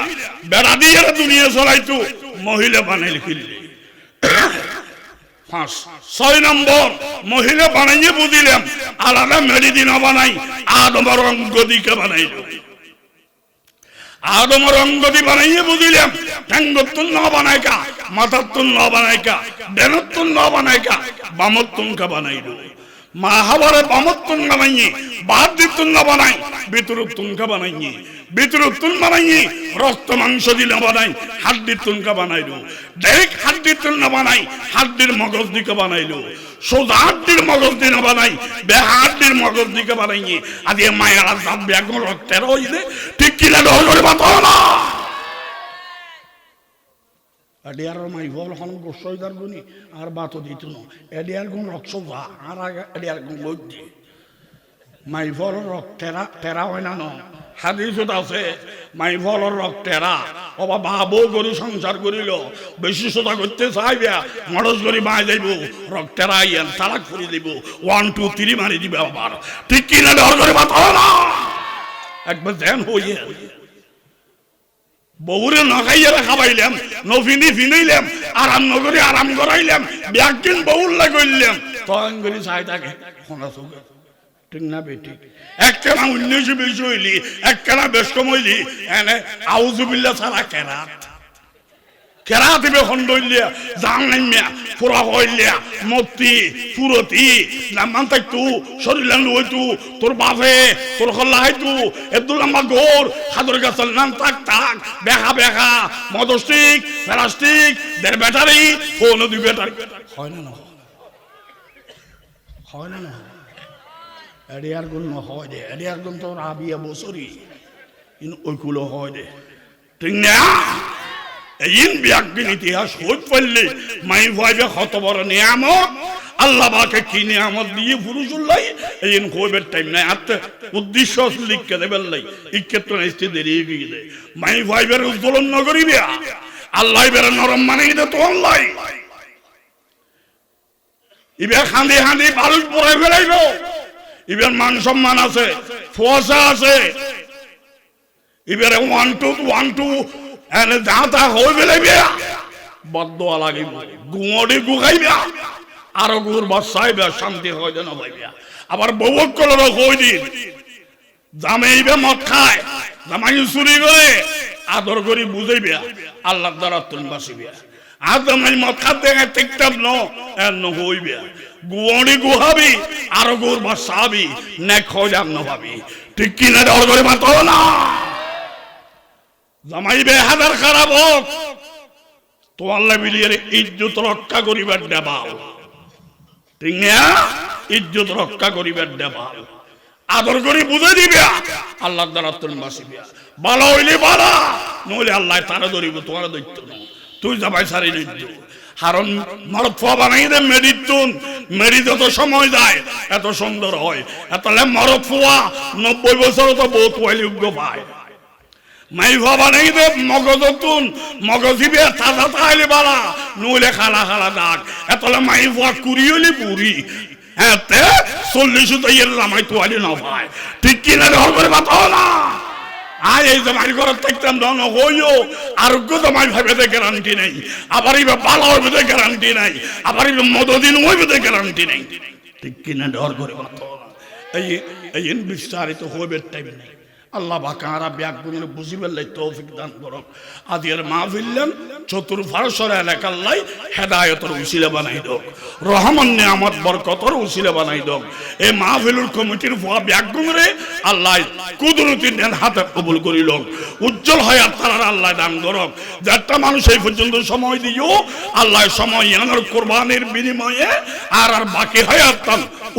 S1: বেড়া দিয়ে দুনিয়া চলাইতো মহিলা বানাইল খিললে 6 নম্বর মহিলা বানাইয়ে বুঝিলাম আলাদা মেডি দিন বানাই আদমের অঙ্গ দিকে বানাইল আদমের অঙ্গ দি বানাইয়ে বুঝিলাম ঠ্যাঙ্গতুন না বানাইকা মাথাতুন না বানাইকা ডেনতুন না বানাইকা বামতুন কা বানাইল মা হাওয়ারে বামতুন বানাইয়ে বাদ দিতুন না বানাই ভিতরতুন কা বানাইয়ে ভিতরতুন বানাইয়ে রক্ত মাংস দিলে বানাই হাড্ডিতুন কা বানাইল ডাইরেক্ট হাড্ডিতুন না বানাই হাড্ডির মগজ দিকে বানাইল সোজা হাড্ডির মগজ দিকে বানাই বেহাড্ডির মগজ দিকে বানাইয়ে আদি মায়ের আজাব বেগম রক্তের হইলে ঠিক কিনা ডর করে বাতো না এডিয়ার মাই বল হন গোসইদার গুনি আর বাতো দিত না এডিয়ার গুণ রক্ত আর এডিয়ার গুণ লজ্জি মাইফলের রক টেরা টেরা হয় না ন হাদিসত আছে মাইফলের রক টেরা অবা বাবু গরু সংসার করিল বেশি সোতা করতে চাইবে মরজ করি মাই যাইব রক টেরা আইয়ান তালাক করে দিব 1 2 3 মারি দিবে আবার ঠিক কিনা ডর করে বাতা না একবার ধ্যান হইয়ে বউরে নখাইয়া খাবাইলাম নফিনি ফিনাইলাম আরাম নগরী আরাম করাইলাম ব্যাগদিন বউর লাগাইলাম তখন করে চাই থাকে শোনা চোখে ঠিক না বেটি একখানা 1920 হইলি একখানা বেশ কম হইলি এনে আউজুবিল্লাহ ছাড়া কেরাত কেরাত দিবে খন্ডইলিয়া জান নাইমিয়া পুরা হইলিয়া মতি পুরতি নামান তাইতু শরীলান হইতু তোর বাপে তোর খল্লা হইতু এদুল লম্বা গোর খাদর গাছল নাম তাক তাক বেহা বেহা মদস্টিক প্লাস্টিক দের ব্যাটারি ফোন দুই ব্যাটারি হয় না হয় না এডিয়ার গুণ হয় দে এডিয়ার গুণ তো রাবিয়া বছরি ইন ওইগুলো হয় দে ঠিক না এই বিয়াকবিন ইতিহাস হইতে পারলে মাই ভাইবে কত বড় নিয়ামত আল্লাহ পাকে কি নিয়ামত দিয়ে ফুরুজুল্লাহ এই কইবের টাইম নাই আতে উদ্দেশ্য লিখকে দেবেন লাই ইক্ষেত্র নেস্তে দেরি গিয়ে দে মাই ভাইবের উজ্জ্বলন নগরী বিয়া আল্লাহ বের নরম মানে দে তো আল্লাহ ইবে খান্দি খান্দি বালুচ পরে ফেলাইব ইবের মান সম্মান আছে ফোয়াসা আছে ইবের 1 2 এনে দাঁতা হয়ে ফেলাইবে বদদোয়া লাগিব গুঁড়ি গুখাইবে আরো গুড় বাসাইবে শান্তি হয় যেন ভাইবে আবার বউক কলর কই দিন জামাইবে মদ খায় জামাই চুরি করে আদর করি বুঝাইবে আল্লাহ দ্বারা তুমি বাঁচিবে আর জামাই মদ খাতে ঠিকঠাক ন হইবে গুঁড়ি গুহাবি আরো গুড় বাসাবি নেক হয় যাম ভাবি ঠিক কিনা ডর করে মাতো না জামাইবে হাজার খারাপ হোক তো আল্লাহ বিলিয়ে ইজ্জত রক্ষা করিবার দেবাল ঠিক না ইজ্জত রক্ষা করিবার দেবাল আদর করে বুঝে দিবে আল্লাহ দ্বারা তুমি বাঁচিবে ভালো হইলে ভালো নইলে আল্লাহ তারা ধরিব তোমার দৈত্য না তুই যাবাই সারি নিদ্য কারণ মরদ ফোয়া বানাই দে মেরিতুন মেরি যত সময় যায় এত সুন্দর হয় তাহলে মরদ ফোয়া 90 বছর তো বহুত যোগ্য পায় মাই ভাবা নেই দে মগজতুন মগজিবে তাজা তাইলে বালা নইলে খালা খালা দাগ এতলে মাই ভাবা কুড়ি হইলে বুড়ি এতে 40 তো এর লামাই তোয়ালি না ভাই ঠিক কিনা ধর করে বাতাও না আয় এই জামাই ঘর থাকতাম দন হইও আরোগ্য জামাই ভাবে দে গ্যারান্টি নাই আবার ইবে ভালো হইবে দে গ্যারান্টি নাই আবার ইবে মদদিন হইবে দে গ্যারান্টি নাই ঠিক কিনা ধর করে বাতাও না এই বিস্তারিত হইবে টাইম নাই আল্লাহ বাকারা ব্যাগগুলো বুঝিবার লাই তৌফিক দান করুক আদির মাহফিললেন চতুর্পার্শ্বর এলাকার লাই হেদায়েতের উসিলা বানাই দোক রহমান নিয়ামত বরকতর উসিলা বানাই দোক এই মাহফিলুর কমিটির ভুয়া ব্যাগগুলোরে আল্লাহ কুদরতি দেন হাতে কবুল করিল উজ্জ্বল হায়াত তারা আল্লাহ দান করুক যারটা মানুষ এই পর্যন্ত সময় দিও আল্লাহ সময় এনার কোরবানির বিনিময়ে আর বাকি হায়াত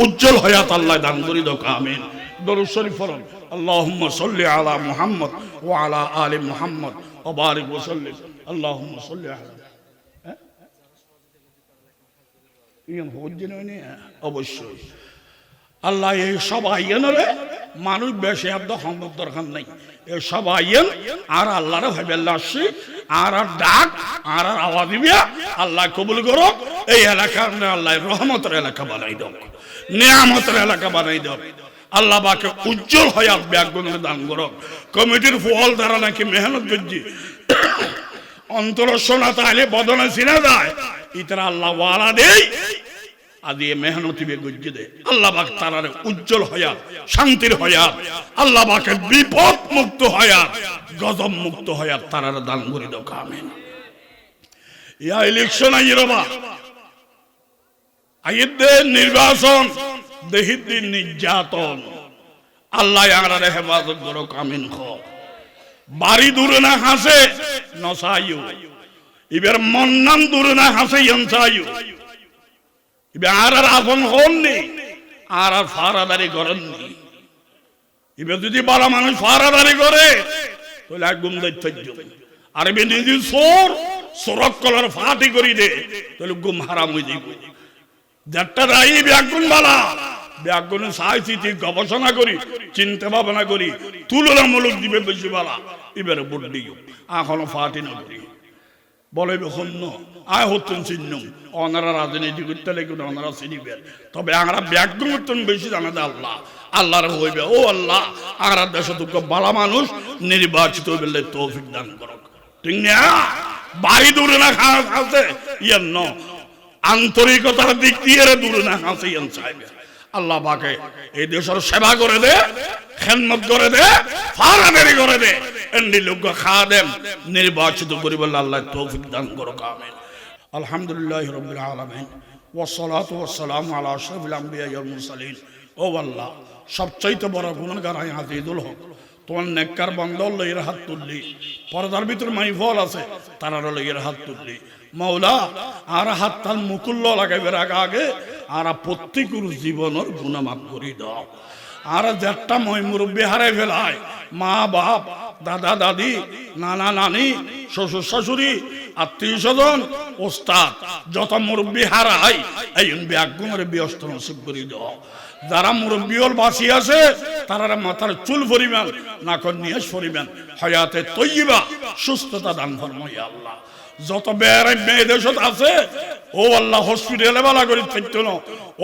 S1: উজ্জ্বল হায়াত আল্লাহ দান করি দোক আমিন দরুদ শরীফ পড়ুন اللهم صل على محمد وعلى آل محمد وبارك وسلم اللهم صل على অবশ্যই আল্লাহ এই সব আইন রে মানুষ বেশি শব্দ সম্ভব দরকার নাই এই সব আইন আর আল্লাহর ভাইবেল্লা আসছি আর ডাক আর আওয়াজ দিবে আল্লাহ কবুল করো এই এলাকা আল্লাহ রহমতের এলাকা বানাই দাও নিয়ামতের এলাকা বানাই দাও আল্লাহ বাকে উজ্জ্বল হায়াত ব্যাগগুলো দান করো কমিটির ফল দ্বারা নাকি মেহনত করছি অন্তর শোনা তাহলে বদনে চিনা যায় ইতারা আল্লাহ ওয়ালা দেই আদি মেহনতি বে গুজ্জি দে আল্লাহ বাক তারারে উজ্জ্বল হায়াত শান্তির হায়াত আল্লাহ বাকে বিপদ মুক্ত হায়াত গজব মুক্ত হায়াত তারারে দান করে দাও আমিন ইয়া ইলেকশন আইরবা আইদে নির্বাচন দেহিদ্দিন নির্যাতন আল্লাহ আগারে হেফাজত করো কামিন খ বাড়ি দূরে না হাসে নসাইও এবার মন্নান দূরে না হাসে ইনসাইও এবার আর আপন হননি আর ফারাদারি করেননি এবার যদি বড় মানুষ ফারাদারি করে তাহলে একদম দায়িত্ব আর এবার যদি সোরক কলার ফাটি করি দে তাহলে গুম হারাম হয়ে যাবে যারটা রাই ব্যাগুন বালা ব্যাকরণ চাইছি গবেষণা করি চিন্তা ভাবনা করি তুলনামূলক দিবে বেশি বলা এবারে ভোট দিও এখনো ফাটি না করি বলে হন্য আয় হতেন চিহ্ন ওনারা রাজনীতি করতে লেগে ওনারা চিনিবেন তবে আমরা ব্যাকরণ বেশি জানা যায় আল্লাহ আল্লাহর হইবে ও আল্লাহ আর দেশে দুঃখ বালা মানুষ নির্বাচিত হইবে তৌফিক দান করো ঠিক না বাড়ি দূরে না খাওয়াতে ইয়ার ন আন্তরিকতার দিক দিয়ে দূরে না খাওয়াতে ইয়ান চাইবে আল্লাহ পাকে এই দেশের সেবা করে দে খেদমত করে দে ফারাদারি করে দে এন্ডি লোক খাদেম নির্বাচিত করিবে আল্লাহ তৌফিক দান করো আমিন আলহামদুলিল্লাহি রাব্বিল আলামিন ওয়াসসালাতু ওয়াসসালামু আলা আশরাফিল আমবিয়া ওয়াল মুরসালিন ও আল্লাহ সবচাইতে বড় গুনাহগার আমি আজিদুল হক তোমার নেককার বান্দা লইয়ের হাত তুললি পর্দার ভিতর মাইফল আছে তারা লইয়ের হাত তুললি মাওলা আর হাত তাল মুকুল্ল লাগাইবার আগে আর প্রত্যেকের জীবনের গুনাহ মাফ করে দাও আর যেটা মই মুরব্বী হারাই ফেলায় মা বাপ দাদা দাদি নানা নানি শ্বশুর শাশুড়ি আত্মীয় স্বজন ওস্তাদ যত মুরব্বী হারাই এই ব্যাগুনের ব্যস্ত নসিব করে দাও যারা মুরব্বী হল বাসি আছে তারা মাথার চুল পরিমাণ নাকর নিয়াজ পরিমাণ হায়াতে তৈবা সুস্থতা দান ফরমাই আল্লাহ যত মেয়ে দেশত আছে ও আল্লাহ হসপিটালে বালা করে থাকতো না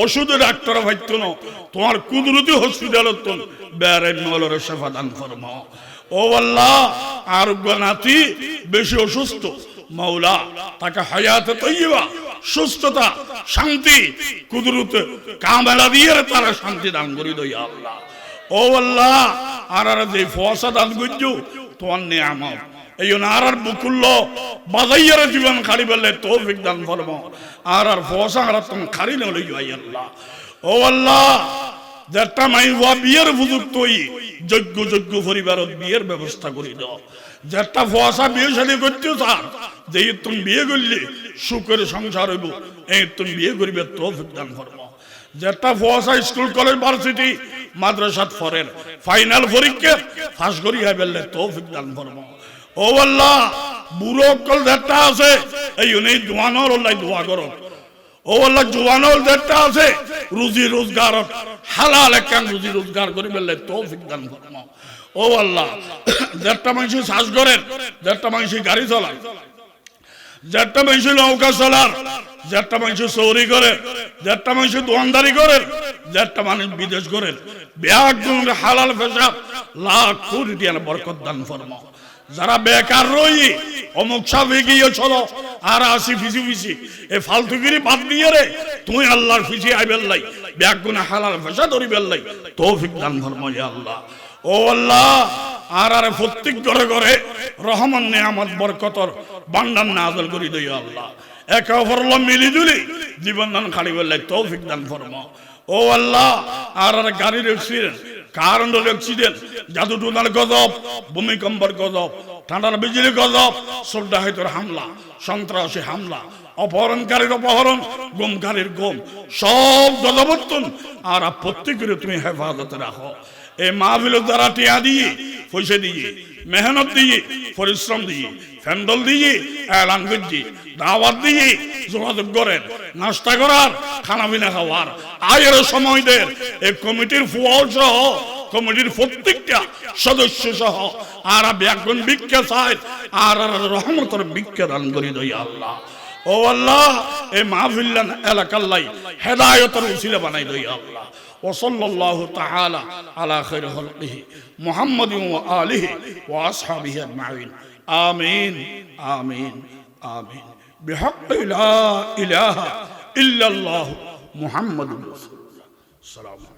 S1: ওষুধে ডাক্তার ভাইতো না তোমার কুদরতি হসপিটালত বেড়াই মলের সেবা দান ফরমাও ও আল্লাহ আরোগ্য নাতি বেশি অসুস্থ মাওলা তাকে হায়াতে তৈবা সুস্থতা শান্তি কুদরত কামেলা দিয়ে তারা শান্তি দান করে দই আল্লাহ ও আল্লাহ আর যে ফসা দান করছো তোমার নিয়ামত এই আর বুকুল্ল বাজাইয়ার জীবন খাড়ি বললে তৌফিক দান ফরমাও আর ফসা আর তুমি খাড়ি নলে যাই আল্লাহ ও আল্লাহ যেটা মাইবা বিয়ের উপযুক্ত যোগ্য পরিবারত বিয়ের ব্যবস্থা করে দাও যেটা ফসা বিয়ে শাদী করতে চান যে তুমি বিয়ে করলে সুখের সংসার হইব এই তুমি বিয়ে করিবে তৌফিক দান ফরমাও যেটা ফসা স্কুল কলেজ ভার্সিটি মাদ্রাসাত ফরেন ফাইনাল পরীক্ষা পাস করিয়া বললে তৌফিক দান ফরমাও ও আল্লাহ বুড়ো কল যেটা আছে এই নেই জোয়ানোর আল্লাহ দোয়া করো ও আল্লাহ জোয়ানোর যেটা আছে রুজি রোজগার হালাল একখান রুজি রোজগার করে বললে তৌফিক দান ফরমাও ও আল্লাহ যেটা মানুষ শ্বাস করেন যেটা মানুষ গাড়ি চালান যেটা মানুষ নৌকা চালান যেটা মানুষ চৌরি করে যেটা মানুষ দোয়ানদারি করেন যেটা মানুষ বিদেশ করেন ব্যাগুন হালাল পেশাব লাখ কোটি টাকা বরকত দান ফরমাও যারা বেকার রই অমুক সব এগিয়ে চলো আর আসি ফিসি ফিসি এ ফালতুগিরি বাদ দিয়ে রে তুই আল্লাহর ফিসি আইবেল্লাই ব্যাগুন হালাল পেশা ধরি বেল্লাই তৌফিক দান ফরমাও ইয়া আল্লাহ ও আল্লাহ আর প্রত্যেক ঘরে ঘরে রহমান নিয়ামত বরকতর বান্দান নাযিল করি দই আল্লাহ একে অপরল মিলি জুলি জীবন দান খালি বেল্লাই তৌফিক দান ফরমাও ও আল্লাহ আর গাড়ির অ্যাক্সিডেন্ট কারেন্টের অ্যাক্সিডেন্ট জাদু টুনার গজব ভূমিকম্পের গজব ঠান্ডার বিজলি গজব সন্ত্রাসীর হামলা সন্ত্রাসী হামলা অপহরণকারীর অপহরণ গুমকারীর গুম সব গজবর্তন আর প্রত্যেকের তুমি হেফাজতে রাখো এই মাহফিল দ্বারা টিয়া দিয়ে পয়সা দিয়ে মেহনত দিয়ে পরিশ্রম দিয়ে ফ্যান্ডল দিয়ে এলান করছি দাওয়াত দিয়ে যোগাযোগ করেন নাস্তা করার খানা পিনা খাওয়ার আয়ের সময় দেন এই কমিটির ফুয়াল সহ কমিটির প্রত্যেকটা সদস্য সহ আর ব্যাগুন ভিক্ষা চায় আর রহমতের ভিক্ষা দান করি দই আল্লাহ ও আল্লাহ এই মাহফিল এলাকাল্লাই হেদায়তের উসিলা বানাই দই আল্লাহ وصلى الله تعالى على خير خلقه محمد وآله وأصحابه أجمعين آمين آمين آمين بحق لا إله إلا الله محمد رسول الله. السلام عليكم.